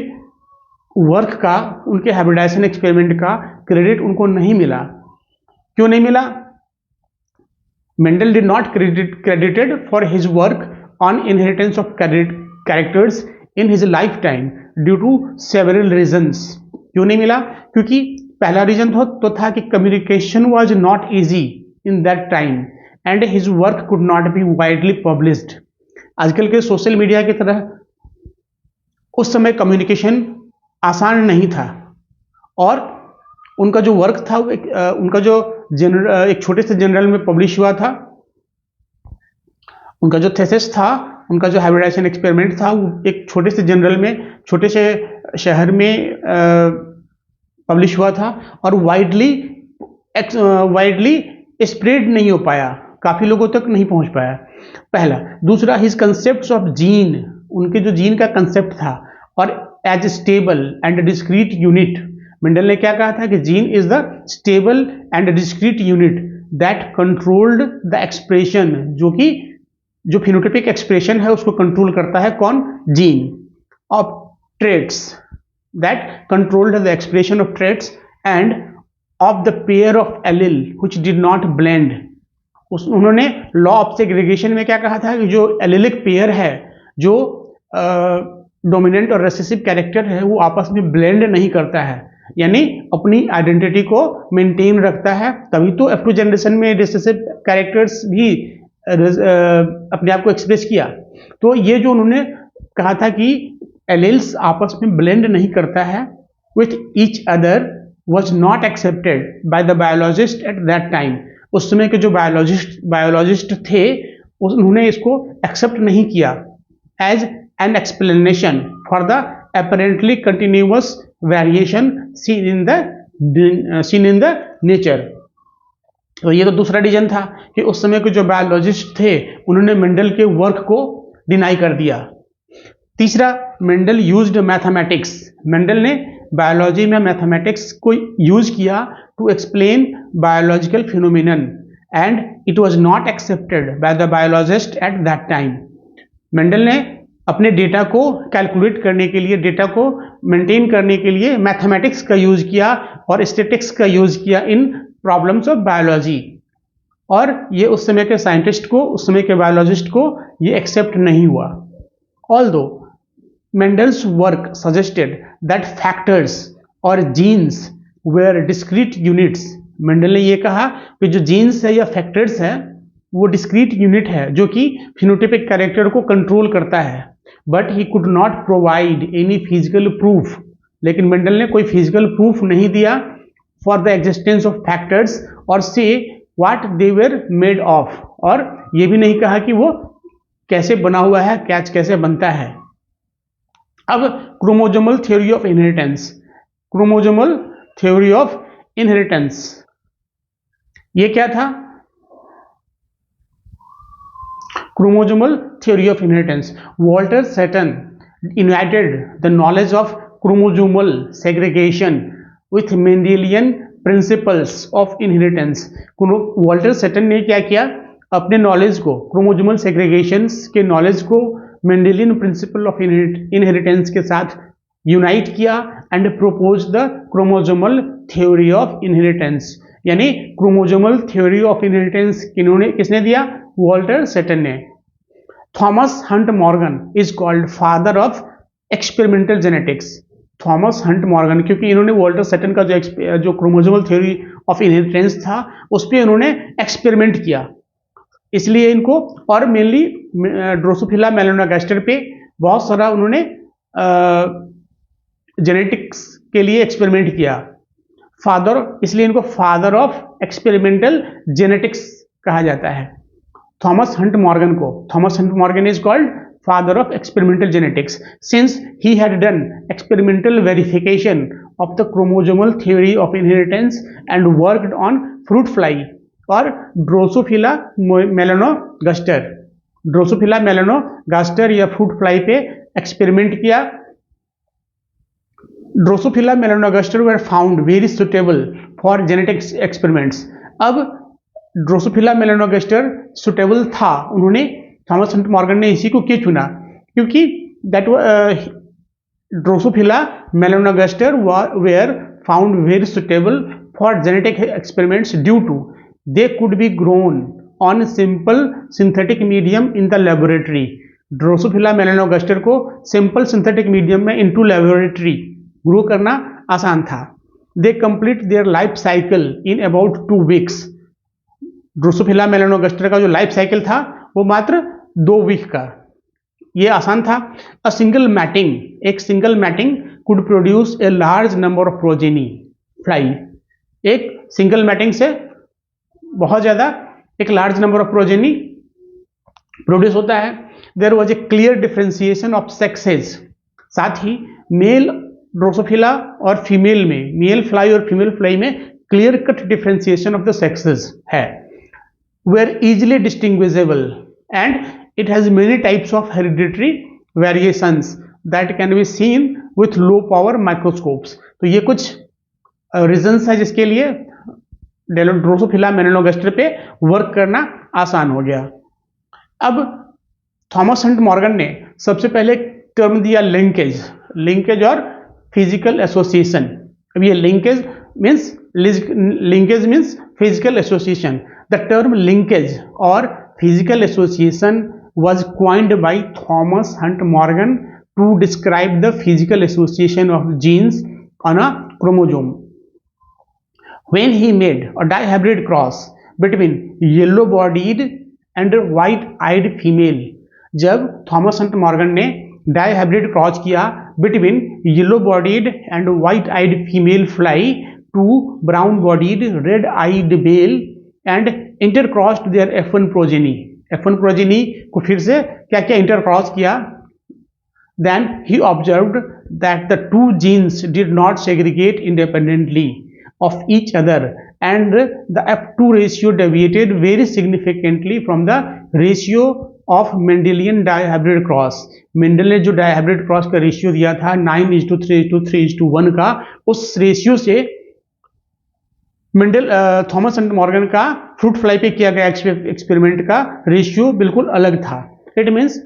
वर्क का, उनके हाइब्रिडाइजेशन एक्सपेरिमेंट का क्रेडिट उनको नहीं मिला। क्यों नहीं मिला? Mendel did not credited for his work on inheritance of characters in his lifetime due to several reasons. क्यों नहीं मिला? क्योंकि पहला रीजन तो था कि communication was not easy in that time and his work could not be widely published. आजकल के सोशल मीडिया की तरह उस समय कम्युनिकेशन आसान नहीं था और उनका जो वर्क था उनका जो एक छोटे से जर्नल में पब्लिश हुआ था। उनका जो थेसिस था, उनका जो हाइब्रिडाइजेशन एक्सपेरिमेंट था वो एक छोटे से जर्नल में, छोटे से शहर में पब्लिश हुआ था और वाइडली स्प्रेड नहीं हो पाया, काफ़ी लोगों तक नहीं पहुंच पाया। पहला। दूसरा, हिज कंसेप्ट ऑफ जीन, उनके जो जीन का कंसेप्ट था और as stable and discrete unit. Mendel ने क्या कहा था कि gene is the stable and discrete unit that controlled the expression, जो कि जो फिनोटाइपिक एक्सप्रेशन है उसको कंट्रोल करता है कौन? Gene. Of traits that controlled the expression of traits and of the pair of allele which did not blend. उन्होंने law of segregation में क्या कहा था कि जो एलिलिक पेयर है, जो डोमिनेंट और रेसेसिव कैरेक्टर है, वो आपस में ब्लेंड नहीं करता है, यानी अपनी आइडेंटिटी को मेंटेन रखता है। तभी तो F2 जनरेशन में रेसेसिव कैरेक्टर्स भी अपने आप को एक्सप्रेस किया। तो ये जो उन्होंने कहा था कि एलील्स आपस में ब्लेंड नहीं करता है with each other, was not accepted by the biologist at that time. उस समय के जो बायोलॉजिस्ट थे उन्होंने इसको एक्सेप्ट नहीं किया as an explanation for the apparently continuous variation seen in the nature. तो ये तो दूसरा रीजन था कि उस समय के जो बायोलॉजिस्ट थे उन्होंने मेंडल के वर्क को डिनाई कर दिया. तीसरा, मेंडल यूज्ड मैथमेटिक्स. मेंडल ने बायोलॉजी में मैथमेटिक्स को यूज किया to explain biological phenomenon and it was not accepted by the biologist at that time. Mendel ने अपने डेटा को कैलकुलेट करने के लिए, डेटा को मेंटेन करने के लिए मैथमेटिक्स का यूज किया और स्टैटिस्टिक्स का यूज किया इन प्रॉब्लम्स ऑफ बायोलॉजी. और ये उस समय के साइंटिस्ट को, उस समय के बायोलॉजिस्ट को ये एक्सेप्ट नहीं हुआ. Although Mendel's work suggested that factors or genes were discrete units. Mendel ने ये कहा कि जो जीन्स है या फैक्टर्स है वो डिस्क्रीट यूनिट है जो कि फिनोटाइपिक कैरेक्टर को कंट्रोल करता है. But he could not provide any physical proof. लेकिन मेंडल ने कोई फिजिकल प्रूफ नहीं दिया for the existence of factors और से what they were made of. और ये भी नहीं कहा कि वो कैसे बना हुआ है, कैसे बनता है. अब chromosomal theory of inheritance. Chromosomal theory of inheritance ये क्या था? Chromosomal theory of inheritance. Walter Sutton united the knowledge of chromosomal segregation with Mendelian principles of inheritance. Walter Sutton ने क्या किया? अपने नॉलेज को, क्रोमोजोमल सेग्रीगेशंस के नॉलेज को मेंडेलियन प्रिंसिपल ऑफ इनहेरिटेंस के साथ यूनाइट किया and propose the chromosomal theory of inheritance. यानी क्रोमोजोमल थ्योरी ऑफ इनहेरिटेंस किसने दिया? वॉल्टर सैटन ने. Thomas Hunt Morgan is called father of experimental genetics. Thomas Hunt Morgan, क्योंकि इन्होंने वॉल्टर सैटन का जो क्रोमोजोमल थ्योरी ऑफ इनहेरिटेंस था उस पर इन्होंने एक्सपेरिमेंट किया, इसलिए इनको, और मेनली ड्रोसोफिला मेलानोगास्टर पे बहुत सारा उन्होंने जेनेटिक्स के लिए एक्सपेरिमेंट किया. फादर, इसलिए इनको फादर ऑफ एक्सपेरिमेंटल जेनेटिक्स कहा जाता है. थॉमस हंट मॉर्गन को, Thomas Hunt Morgan is called father of experimental genetics since he had done experimental verification of the chromosomal theory of inheritance and worked on fruit fly और Drosophila melanogaster. Drosophila melanogaster या fruit fly पे experiment किया. Drosophila melanogaster were found very suitable for genetic experiments. अब Drosophila melanogaster suitable था, उन्होंने, Thomas Hunt Morgan ने इसी को क्यों चुना? क्योंकि that Drosophila melanogaster were found very suitable for genetic experiments due to they could be grown on simple synthetic medium in the laboratory. Drosophila melanogaster को simple synthetic medium में into laboratory grow करना आसान था. They complete their life cycle in about 2 weeks. Drosophila melanogaster का जो life cycle था वो मात्र 2 वीक का, ये आसान था. अ सिंगल मैटिंग, एक single mating could produce a large number of progeny fly. एक सिंगल मैटिंग से बहुत ज्यादा, एक large number of progeny produce होता है. There was a clear differentiation of sexes. साथ ही मेल ड्रोसोफिला और फीमेल में, मेल फ्लाई और फीमेल फ्लाई में clear cut differentiation of the sexes है. Were easily distinguishable and it has many types of hereditary variations that can be seen with low power microscopes. तो ये कुछ reasons है जिसके लिए ड्रोसोफिला मेलानोगास्टर पे वर्क करना आसान हो गया. अब थॉमस हंट मॉर्गन ने सबसे पहले टर्म दिया लिंकेज. लिंकेज और फिजिकल एसोसिएशन. अब ये linkage means physical association. The term linkage और physical association was coined by Thomas Hunt Morgan to describe the physical association of genes on a chromosome. When he made a dihybrid cross between yellow-bodied and white-eyed female, जब Thomas Hunt Morgan ने dihybrid cross किया between yellow bodied and white eyed female fly 2 brown-bodied, red-eyed male and intercrossed their F1 progeny. F1 progeny को फिर से क्या क्या intercross किया. Then he observed that the two genes did not segregate independently of each other and the F2 ratio deviated very significantly from the ratio of Mendelian dihybrid cross. Mendel ने जो dihybrid cross का ratio दिया था 9:3:3:1 का, उस ratio से Mendel Thomas and Morgan का fruit fly पे किया गया एक्सपेरिमेंट का रेशियो बिल्कुल अलग था. इट मीन्स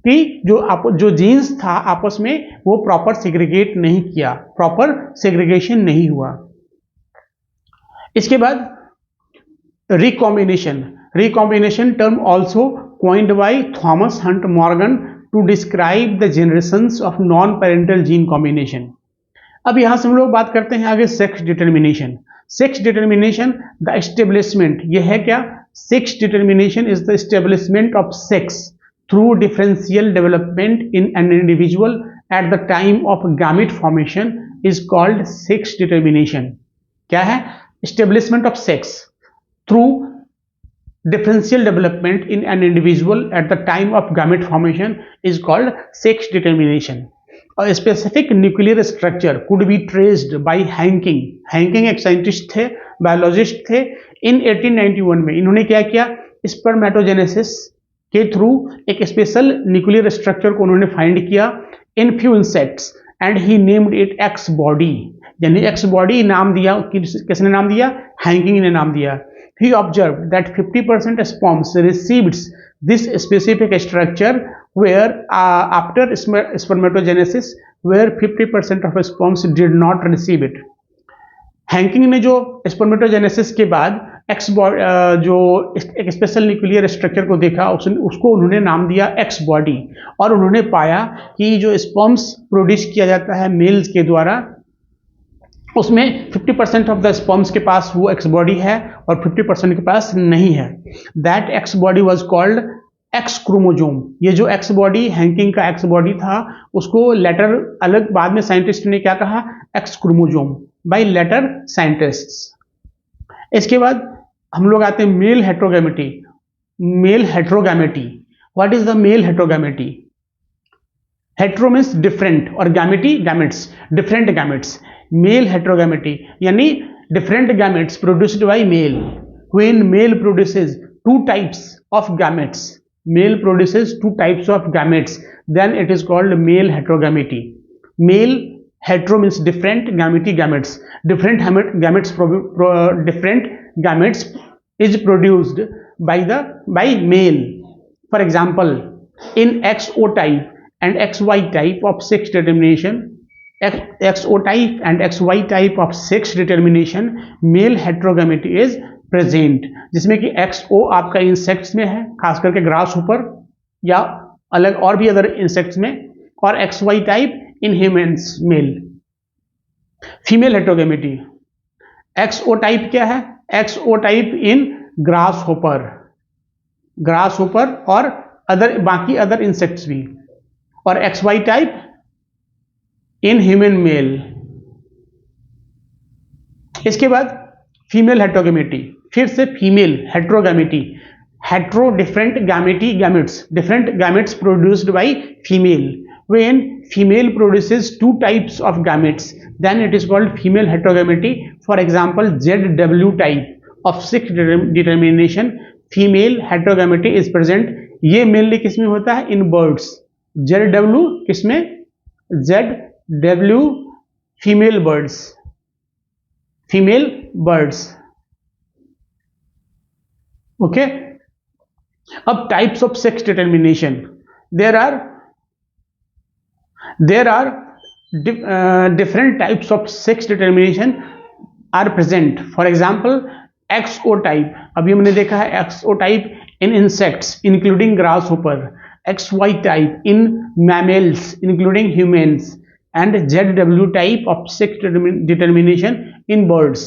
कि जो जीन्स था आपस में वो प्रॉपर सेग्रीगेट नहीं किया, प्रॉपर सेग्रीगेशन नहीं हुआ. इसके बाद recombination term also coined by Thomas Hunt Morgan to describe the generations of non-parental gene combination. अब यहां से हम लोग बात करते हैं आगे sex determination. Sex determination the establishment, यह है क्या? Sex determination is the establishment of sex through differential development in an individual at the time of gamete formation is called sex determination. क्या है? Establishment of sex through differential development in an individual at the time of gamete formation is called sex determination. A specific nuclear structure could be traced by Hanking. Hanking एक scientist थे, biologist थे. इन 1891 में इन्होंने क्या किया? Spermatogenesis के through एक special nuclear structure को उन्होंने फाइंड किया in few insects and he named it x body. यानी एक्स बॉडी नाम दिया. किसने नाम दिया? हैंकिंग ने नाम दिया. He observed that 50% sperms receives this specific structure where after spermatogenesis where 50% of sperms did not receive it. Henking ने जो स्पर्मेटोजेनेसिस के बाद जो एक स्पेशल न्यूक्लियर स्ट्रक्चर को देखा उसको उन्होंने नाम दिया एक्स बॉडी. और उन्होंने पाया कि जो स्पर्म्स प्रोड्यूस किया जाता है मेल्स के द्वारा उसमें 50% ऑफ द स्पर्म्स के पास वो एक्स बॉडी है और 50% के पास नहीं है. That x body was called x chromosome. ये जो एक्स बॉडी हैंकिंग का एक्स बॉडी था उसको लेटर अलग बाद में साइंटिस्ट ने क्या कहा? X chromosome by later scientists. इसके बाद हम लोग आते हैं male heterogamety. Male heterogamety, what is the male heterogamety? Hetero means different और gamety gametes, different gametes. Male heterogamety यानी different gametes produced by male. When male produces two types of gametes, male produces two types of gametes, then it is called male heterogamety. Male hetero means different, gamete gametes. Different gametes is produced by male. For example, in XO type and XY type of sex determination, XO type and XY type of sex determination, male heterogamety is present. जिसमें कि XO आपका insects में है, खास करके grass ऊपर या अलग और भी अदर इंसेक्ट्स में, और XY type in humans male. Female heterogamety. XO type क्या है? XO टाइप इन ग्रास ऊपर और बाकी अदर इंसेक्ट्स भी, और XY type in human male. इसके बाद फीमेल हेटेरोगैमेटी. फिर से female heterogamety. Hetero different gamety gametes, different gametes produced by female. When female produces two types of gametes then it is called female heterogamety. For example ZW type of sex determination female heterogamety is present. ये mainly किसमें होता है? In birds. ZW किसमें? ZW female birds. Okay. अब types of sex determination. There are different types of sex determination are present. For example, XO type. अभी हमने देखा है XO type in insects including grasshopper, XY type in mammals including humans, and ZW type of sex determination in birds.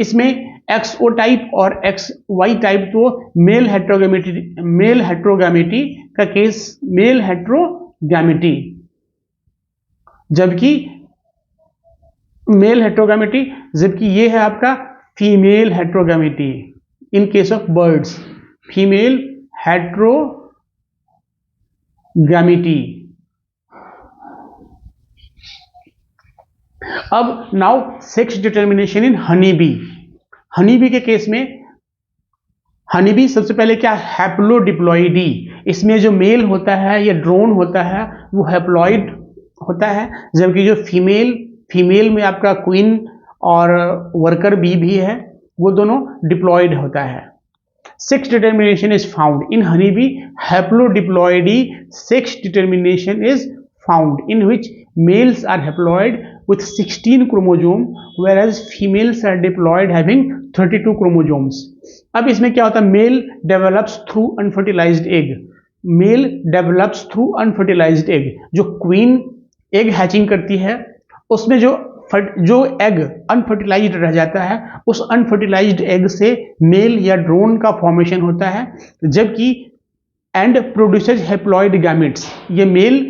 इसमें XO type और XY type तो mail हेट्रोगैमेटी का case, mail हेट्रोगैमेटी, जबकि mail हेट्रोगैमेटी, जबकि ये है आपका female heterogamety in case of birds, female heterogamety. अब now sex determination in honey bee. Honey bee के केस में हनी बी सबसे पहले क्या, हैप्लोडिप्लॉइडी, इसमें जो मेल होता है या ड्रोन होता है वो हैप्लॉइड होता है, जबकि जो फीमेल में आपका क्वीन और वर्कर बी भी है वो दोनों डिप्लॉयड होता है। Sex determination is found in honey bee, haplodiploidy sex determination is found in which males are haploid with 16 chromosome whereas females are diploid having 32 chromosomes। अब इसमें क्या होता है, male develops through unfertilized egg, male develops through unfertilized egg, जो queen egg hatching करती है उसमें जो एग अनफर्टिलाइज्ड रह जाता है उस अनफर्टिलाइज्ड एग से मेल या ड्रोन का फॉर्मेशन होता है, जबकि एंड प्रोड्यूसेज हैप्लॉइड गैमेट्स, ये mail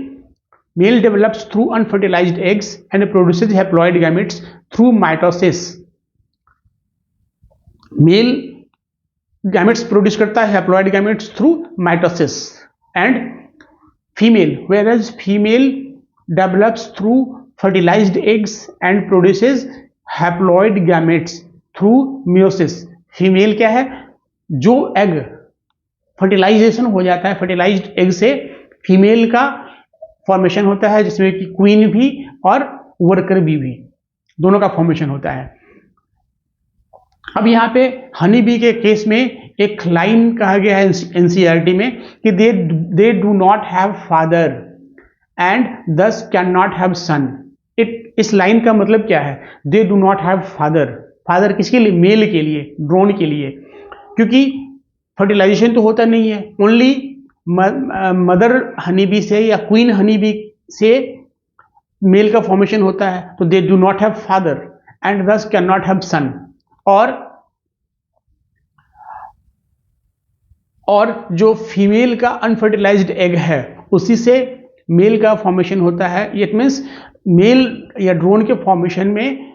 develops through unfertilized eggs and produces haploid gametes through mitosis। Male gametes produce करता है haploid gametes through mitosis, and female whereas female develops through fertilized eggs and produces haploid gametes through meiosis। Female क्या है, जो egg fertilisation हो जाता है, fertilised egg से female का फॉर्मेशन होता है जिसमें कि क्वीन भी और वर्कर भी दोनों का फॉर्मेशन होता है। अब यहाँ पे हनी बी के केस में एक लाइन कहा गया है एनसीईआरटी में कि दे do not have father and thus can not have सन। इस लाइन का मतलब क्या है, they do not have father किसके लिए, मेल के लिए, ड्रोन के लिए, क्योंकि फर्टिलाइजेशन तो होता नहीं है, ओनली मदर हनी बी से या क्वीन हनी बी से मेल का फॉर्मेशन होता है, तो दे do not have father and thus can not have सन। और जो फीमेल का अनफर्टिलाइज्ड एग है उसी से मेल का फॉर्मेशन होता है। इट मीन्स मेल या ड्रोन के फॉर्मेशन में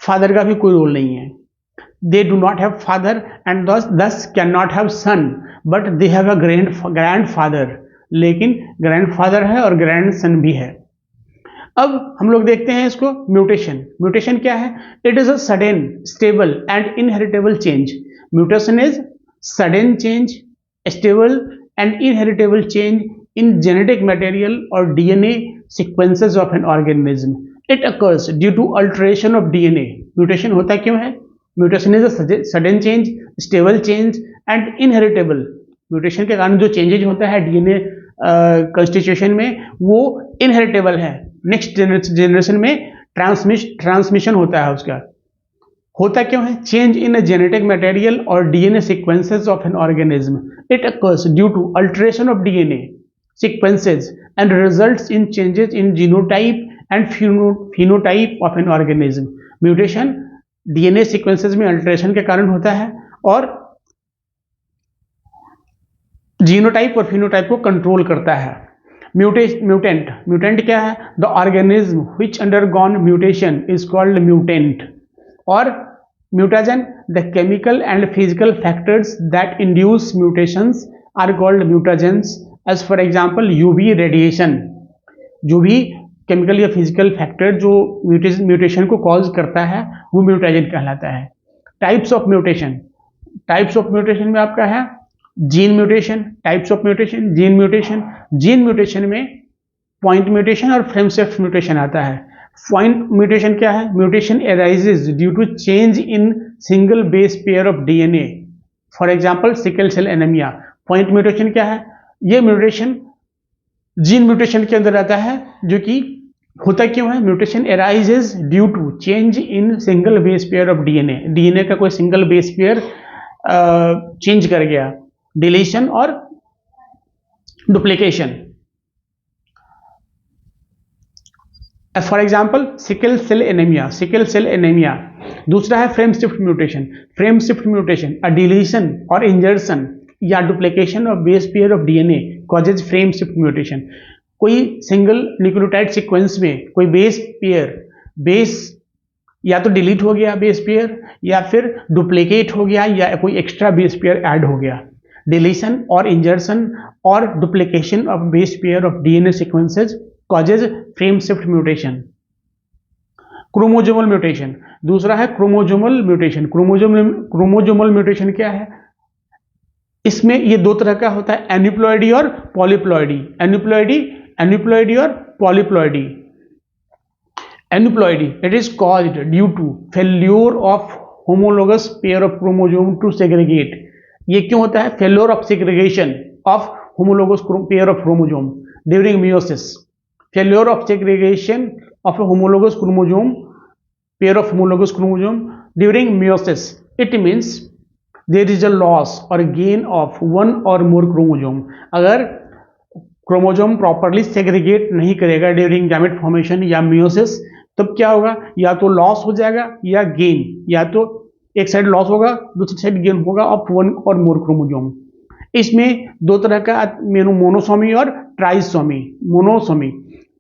फादर का भी कोई रोल नहीं है। They do not have father and thus can not have son, but they have a grand father, लेकिन ग्रैंड फादर है और ग्रैंड सन भी है। अब हम लोग देखते हैं इसको, म्यूटेशन क्या है, it is a sudden stable and inheritable change. Mutation is sudden change, stable and inheritable change in genetic material or DNA sequences of an organism. It occurs due to alteration of DNA. Mutation होता क्यों है? Mutation is a sudden change, stable change and inheritable. Mutation के कारण जो changes होता है DNA constitution में वो inheritable है, next generation में transmission होता है उसका। होता क्यों है? Change in a genetic material or DNA sequences of an organism. It occurs due to alteration of DNA sequences and results in changes in genotype and phenotype of an organism. Mutation DNA sequences में alteration के कारण होता है और genotype और phenotype को control करता है। म्यूटेंट क्या है? The organism which undergone mutation is called mutant। और mutagen, the chemical and physical factors that induce mutations are called mutagens. As for example UV radiation, जो भी केमिकल या फिजिकल फैक्टर जो म्यूटेशन को कॉज करता है वो म्यूटाजेन कहलाता है। टाइप्स ऑफ म्यूटेशन में आपका है gene mutation, types of mutation, gene mutation में पॉइंट म्यूटेशन और फ्रेम शिफ्ट म्यूटेशन आता है। पॉइंट म्यूटेशन क्या है? Mutation arises due to change in single base pair of DNA, for example sickle cell anaemia. Point mutation क्या है? ये mutation gene mutation के अंदर आता है, जो कि होता क्यों है? Mutation arises due to change in single base pair of DNA का कोई सिंगल बेस पेयर चेंज कर गया, डिलीशन और duplication. For example sickle cell anaemia. दूसरा है frame shift mutation, a deletion और इंजर्शन या duplication of base pair of DNA causes frame shift mutation. कोई सिंगल न्यूक्लियोटाइड सीक्वेंस में कोई बेस या तो डिलीट हो गया बेस पेयर, या फिर डुप्लीकेट हो गया, या कोई एक्स्ट्रा बेस पेयर ऐड हो गया। डिलीशन और इंजर्शन और duplication of base pair of DNA sequences causes frame shift mutation. Chromosomal mutation दूसरा है क्रोमोजोमल म्यूटेशन। क्रोमोजोमल म्यूटेशन क्या है? इसमें ये दो तरह का होता है, एन्यूप्लॉइडी और पॉलीप्लॉइडी। एन्यूप्लॉइडी और polyploidy. Aneuploidy, it is caused due to failure of homologous pair of chromosome to segregate. ये क्यों होता है? Failure of segregation of homologous pair of chromosome during meiosis. Failure of segregation of a homologous chromosome, pair of homologous chromosome during meiosis. It means there is a loss or gain of one or more chromosome. अगर chromosome properly segregate नहीं करेगा during gamete formation या meiosis, तब क्या होगा? या तो loss हो जाएगा या गेन, या तो एक साइड लॉस होगा दूसरी साइड गेन होगा ऑफ वन और मोर क्रोमोजोम। इसमें दो तरह का मोनोसोमी और ट्राइसोमी। मोनोसोमी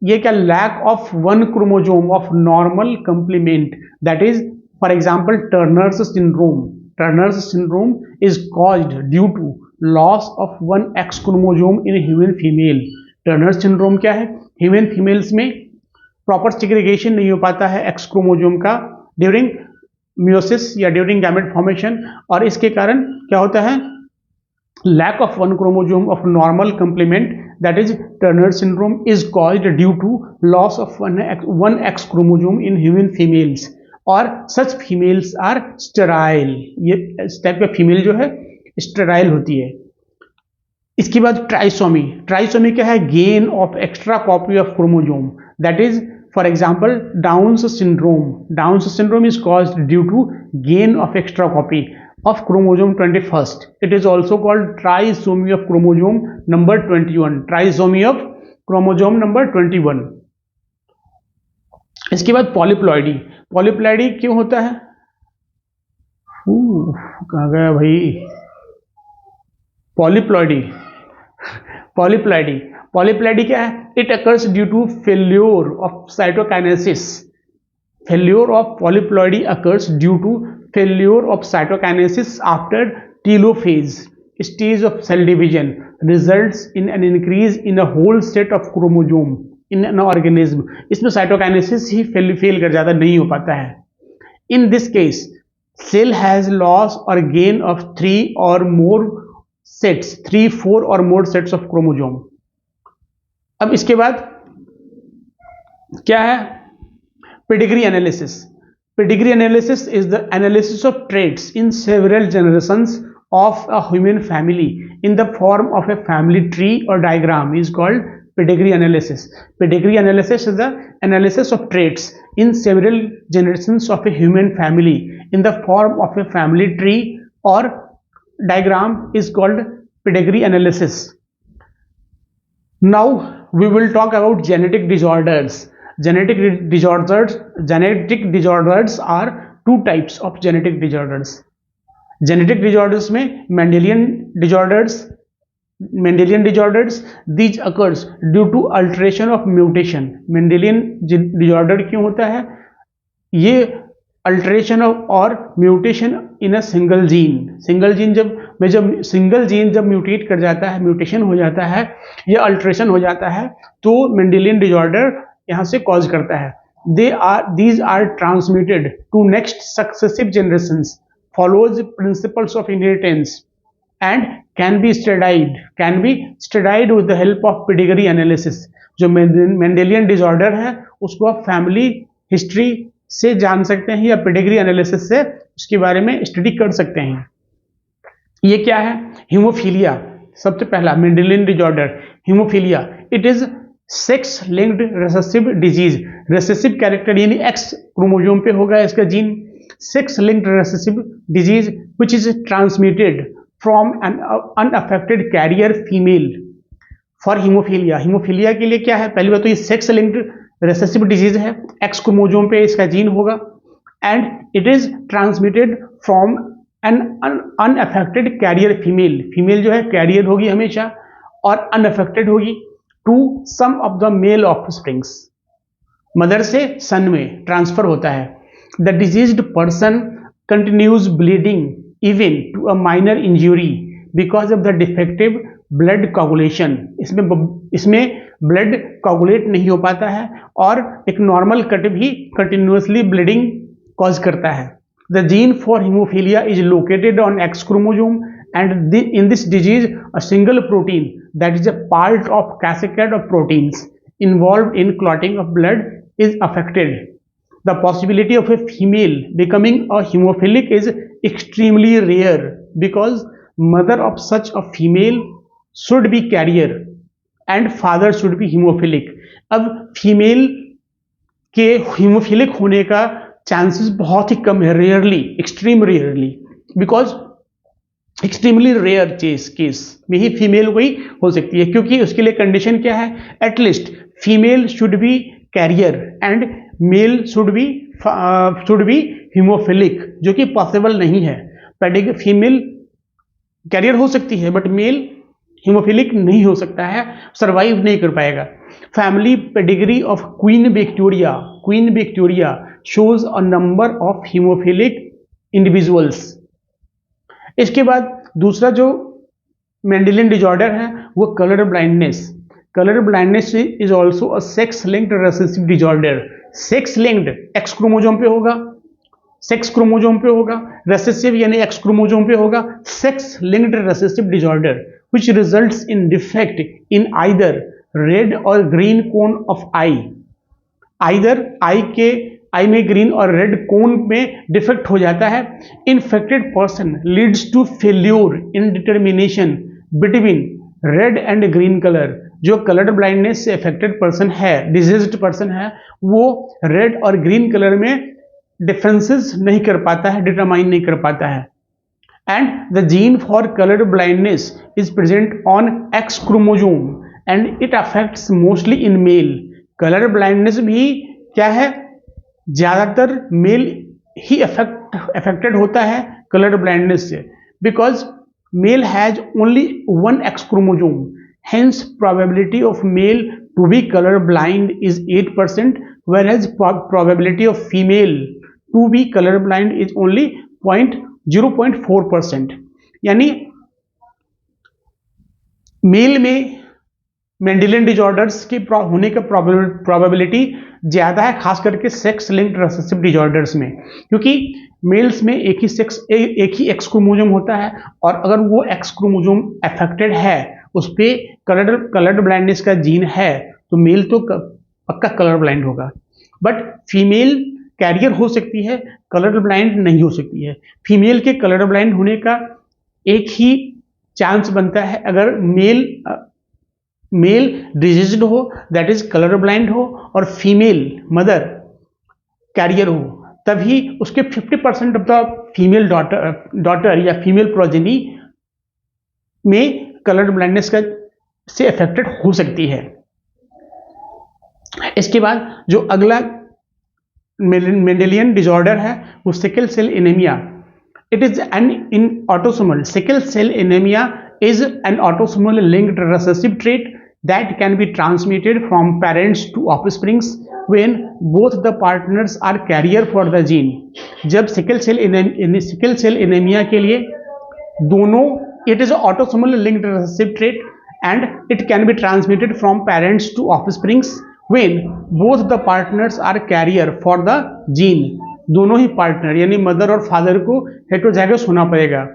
ये क्या? Lack of one chromosome of normal complement, that is for example Turner's syndrome. Turner's syndrome is caused due to loss of one X chromosome in human female. Turner's syndrome क्या है? Human females में proper segregation नहीं हो पाता है X chromosome का during meiosis या during gamete formation, और इसके कारण क्या होता है? lack of one chromosome of normal complement, that is Turner syndrome, is caused due to loss of one X chromosome in human females, और such females are sterile। ये इस टाइप का फीमेल जो है स्टेराइल होती है। इसके बाद ट्राइसोमी। ट्राइसोमी क्या है? Gain of extra copy of chromosome, that is for example Down's syndrome. Down's syndrome is caused due to gain of extra copy of chromosome 21st. It is also called trisomy of chromosome number 21. Trisomy of chromosome number 21. इसके बाद polyploidy. Polyploidy क्यों होता है? कहाँ गया भाई? Polyploidy polyploidy क्या है? It occurs due to failure of cytokinesis. Failure of polyploidy occurs due to failure of cytokinesis after telophase stage of cell division results in an increase in a whole set of chromosome in an organism। इसमें cytokinesis ही fail कर जाता, नहीं हो पाता है। In this case cell has loss or gain of 3 or more sets, 3, 4 or more sets of chromosome। अब इसके बाद क्या है? Pedigree analysis. Pedigree analysis is the analysis of traits in several generations of a human family in the form of a family tree or diagram is called pedigree analysis. Pedigree analysis is the analysis of traits in several generations of a human family in the form of a family tree or diagram is called pedigree analysis. Now we will talk about genetic disorders. Genetic disorders are two types of genetic disorders. Genetic disorders में Mendelian disorders, these occurs due to alteration of mutation. Mendelian disorder क्यों होता है? ये alteration और mutation in a single gene. जब single gene जब mutate कर जाता है, म्यूटेशन हो जाता है या अल्टरेशन हो जाता है, तो मेंडेलियन डिजॉर्डर यहां से कॉज करता है। These are transmitted to next successive generations, follows principles of inheritance and can be studied with the help of pedigree analysis। जो मेंडेलियन डिजॉर्डर है उसको आप फैमिली हिस्ट्री से जान सकते हैं या पेडिग्री एनालिसिस से उसके बारे में स्टडी कर सकते हैं। ये क्या है? हीमोफीलिया। सबसे पहला Mendelian disorder haemophilia. It is sex linked recessive disease. Recessive character यानी एक्स क्रोमोजोम पे होगा इसका gene. Sex linked recessive disease which is transmitted from an unaffected carrier female for haemophilia. Haemophilia के लिए क्या है? पहली बात तो ये सेक्स लिंक्ड रेसेसिव डिजीज है, एक्स क्रोमोजोम पे इसका जीन होगा, and it is transmitted from an unaffected carrier female जो है कैरियर होगी हमेशा और अनअफेक्टेड होगी to some of the male offsprings. Mother से सन में ट्रांसफर होता है। The diseased person continues bleeding even to a minor injury because of the defective blood coagulation. इसमें ब्लड कोगुलेट नहीं हो पाता है और एक नॉर्मल कट भी कंटिन्यूसली ब्लीडिंग कॉज करता है. The gene for hemophilia is located on X chromosome, and in this disease a single protein that is a part of cascade of proteins involved in clotting of blood is affected. The possibility of a female becoming a hemophilic is extremely rare because mother of such a female should be carrier and father should be hemophilic. अब female के haemophilic होने का chances बहुत ही कम है, rarely, extreme rarely, because extremely rare case में ही फीमेल कोई हो सकती है, क्योंकि उसके लिए कंडीशन क्या है, at least female should be carrier and male should be haemophilic, जो कि पॉसिबल नहीं है. फीमेल कैरियर हो सकती है बट मेल हीमोफिलिक नहीं हो सकता है, सर्वाइव नहीं कर पाएगा. Family pedigree of queen Victoria shows a number of hemophilic individuals. इसके बाद दूसरा जो मेंडेलियन डिजॉर्डर है वो colour blindness. Colour blindness is also a sex linked recessive disorder. Sex linked x chromosome पे होगा, रेसेसिव यानी एक्स क्रोमोजोम पे होगा. Sex linked recessive disorder which results in defect in either red or green cone of eye. Either I में green और red कोन में defect हो जाता है. Infected person leads to failure in determination between red and green colour. जो colour blindness से affected person है, diseased person है, वो रेड और ग्रीन कलर में डिफरेंसेस नहीं कर पाता है, डिटरमाइन नहीं कर पाता है. And the gene for colour blindness is present on X chromosome and it affects mostly in male. Colour blindness भी क्या है, ज्यादातर मेल ही अफेक्टेड होता है कलर ब्लाइंडनेस से, because male has only one X chromosome. Hence probability of male to be colour blind is 8%, whereas probability of female to be color blind is only 0.4%. यानी mail में Mendelian disorders के होने का probability ज्यादा है, खास करके सेक्स लिंक्ड रेसेसिव डिजॉर्डर्स में, क्योंकि मेल्स में एक ही एक्स क्रोमोजोम होता है और अगर वो एक्स क्रोमोजोम अफेक्टेड है, उस पर कलर ब्लाइंडनेस का जीन है, तो मेल तो पक्का कलर ब्लाइंड होगा. बट फीमेल कैरियर हो सकती है, कलर ब्लाइंड नहीं हो सकती है. फीमेल के कलर ब्लाइंड होने का एक ही चांस बनता है अगर मेल डिजीज्ड हो, दैट इज कलर ब्लाइंड हो, और फीमेल मदर कैरियर हो, तभी उसके 50% ऑफ द फीमेल डॉटर या फीमेल प्रोजेनी में कलर ब्लाइंडनेस का से अफेक्टेड हो सकती है. इसके बाद जो अगला मेंडेलियन डिजॉर्डर है वो sickle cell anaemia. It is an in autosomal. Sickle cell anaemia is an autosomal linked recessive trait that can be transmitted from parents to offsprings when both the partners are carrier for the gene. जब sickle cell anaemia के लिए दोनों, it is an autosomal linked recessive trait and it can be transmitted from parents to offsprings when both the partners are carrier for the gene. दोनों ही partner यानी mother और father को heterozygous होना पड़ेगा.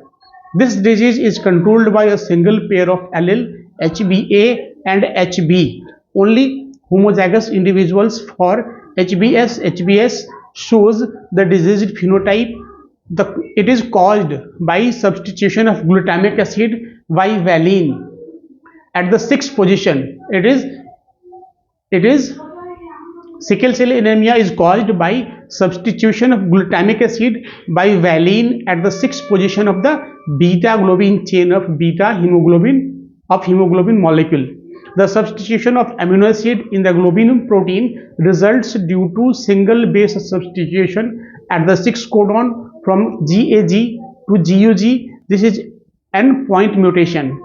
This disease is controlled by a single pair of allele HBA and HB. Only homozygous individuals for HBS shows the diseased phenotype. It is caused by substitution of glutamic acid by valine at the 6th position. It is sickle cell anemia is caused by substitution of glutamic acid by valine at the 6th position of the beta globin chain of hemoglobin molecule. The substitution of amino acid in the globin protein results due to single base substitution at the 6th codon from GAG to GUG. This is endpoint mutation,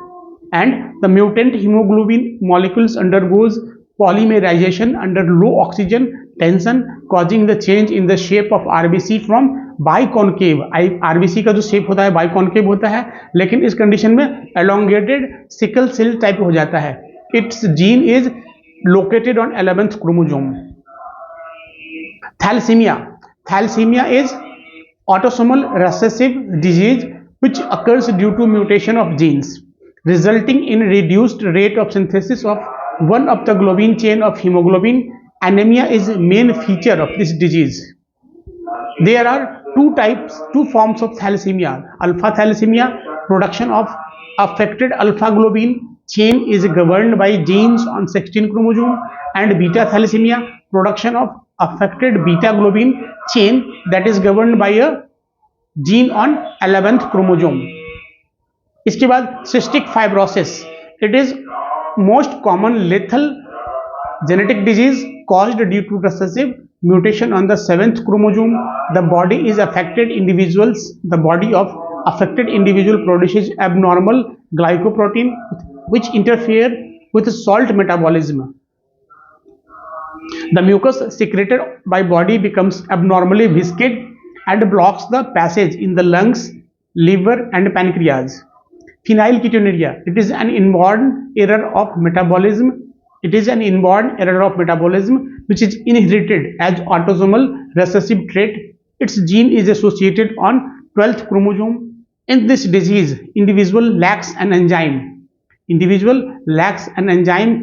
and the mutant hemoglobin molecules undergoes polymerization under low oxygen tension causing the change in the shape of RBC from biconcave. RBC का जो shape होता है biconcave होता है, लेकिन इस condition में elongated sickle cell type हो जाता है. Its gene is located on 11th chromosome. Thalassemia is autosomal recessive disease which occurs due to mutation of genes resulting in reduced rate of synthesis of one of the globin chain of hemoglobin. Anemia is main feature of this disease. There are two forms of thalassemia. Alpha thalassemia, production of affected alpha globin chain is governed by genes on 16 chromosome, and beta thalassemia, production of affected beta globin chain that is governed by a gene on 11th chromosome. इसके बाद cystic fibrosis. It is most common lethal genetic disease caused due to recessive mutation on the 7th chromosome. The body of affected individual produces abnormal glycoprotein which interfere with salt metabolism. The mucus secreted by body becomes abnormally viscid and blocks the passage in the lungs, liver and pancreas. Phenylketonuria. It is an inborn error of metabolism. Which is inherited as autosomal recessive trait. Its gene is associated on 12th chromosome. In this disease, individual lacks an enzyme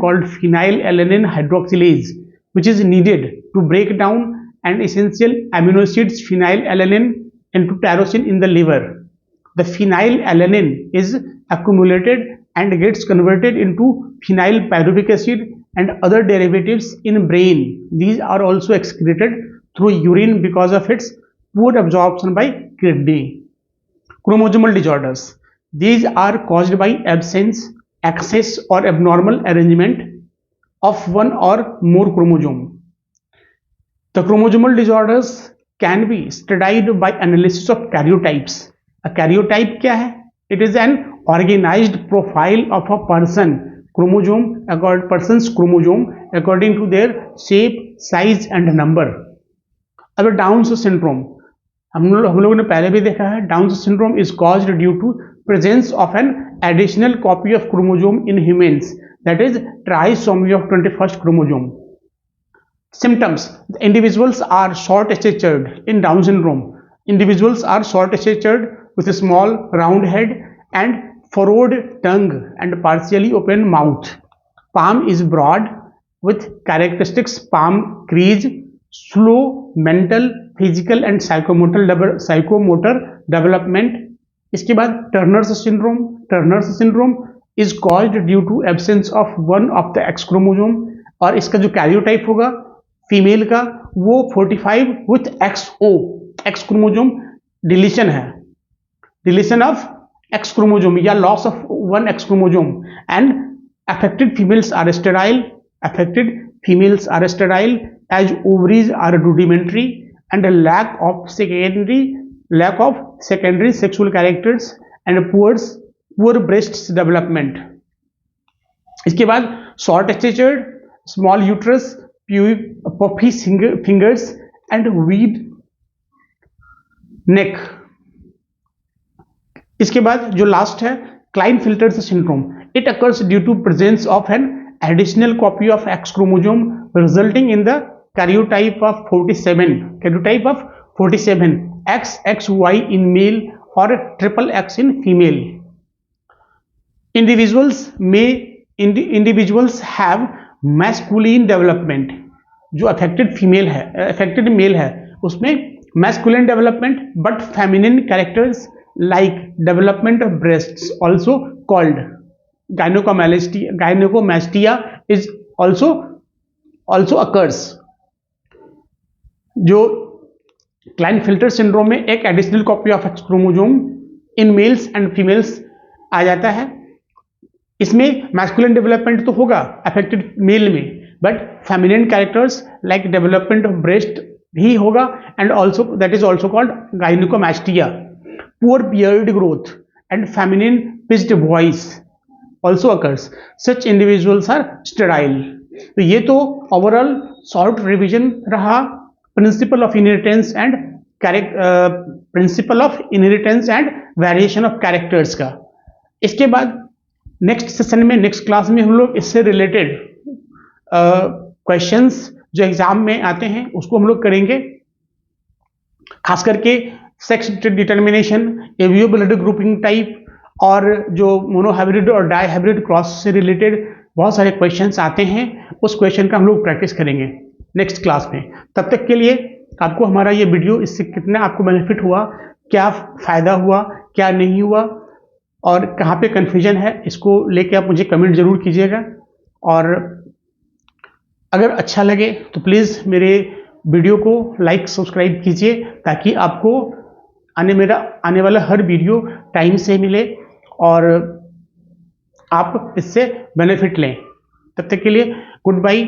called phenylalanine hydroxylase, which is needed to break down an essential amino acids phenylalanine into tyrosine in the liver. The phenylalanine is accumulated and gets converted into phenylpyruvic acid and other derivatives in brain. These are also excreted through urine because of its poor absorption by kidney. Chromosomal disorders. These are caused by absence, excess or abnormal arrangement of one or more chromosome. The chromosomal disorders can be studied by analysis of karyotypes. A karyotype क्या है? It is an organized profile of a person's chromosome according to their shape, size and number. अब Down's syndrome हम लोगों ने पहले भी देखा है. Down's syndrome is caused due to presence of an additional copy of chromosome in humans, that is trisomy of 21st chromosome. Symptoms. The individuals are short-statured in Down syndrome. Individuals are short-statured with a small round head and furrowed tongue and partially open mouth. Palm is broad with characteristics palm crease. Slow mental, physical and psychomotor development. इसके बाद Turner's syndrome is caused due to absence of one of the X chromosome, और इसका जो karyotype होगा female का वो 45 with XO, X chromosome deletion है, deletion of X chromosome या loss of one X chromosome, and affected females are sterile as ovaries are rudimentary and a lack of secondary sexual characters and poor breasts development. इसके बाद short statured, small uterus, puffy fingers and weed neck. इसके बाद जो last है Klinefelter syndrome. It occurs due to presence of an additional copy of X chromosome resulting in the karyotype of 47 XXY in male or XXX in female. Individuals have masculine development. जो affected male है उसमें masculine development but feminine characters like development of breasts, also called gynecomastia is also occurs. जो Klinefelter syndrome में एक additional copy of X chromosome in males and females आ जाता है. इसमें masculine development तो होगा affected male में, but feminine characters like development of breast भी होगा, and also that is also called gynecomastia. Poor beard growth and feminine pitched voice also occurs. Such individuals are sterile. तो ये तो overall short revision रहा principle of inheritance and principle of inheritance and variation of characters का। इसके बाद next session में, next class में हम लोग इससे रिलेटेड क्वेश्चंस जो एग्जाम में आते हैं उसको हम लोग करेंगे, खास करके sex determination, Avio blood grouping type और जो मोनोहाइब्रिड और डाईहाइब्रिड क्रॉस से रिलेटेड बहुत सारे क्वेश्चंस आते हैं, उस क्वेश्चन का हम लोग प्रैक्टिस करेंगे नेक्स्ट क्लास में। तब तक के लिए आपको हमारा ये वीडियो, इससे कितना आपको बेनिफिट हुआ, क्या फ़ायदा हुआ, क्या नहीं हुआ और कहाँ पे कन्फ्यूजन है, इसको लेके आप मुझे कमेंट ज़रूर कीजिएगा। और अगर अच्छा लगे तो प्लीज़ मेरे वीडियो को लाइक सब्सक्राइब कीजिए, ताकि आपको आने वाला हर वीडियो टाइम से मिले और आप इससे बेनिफिट लें। तब तक के लिए गुड बाय।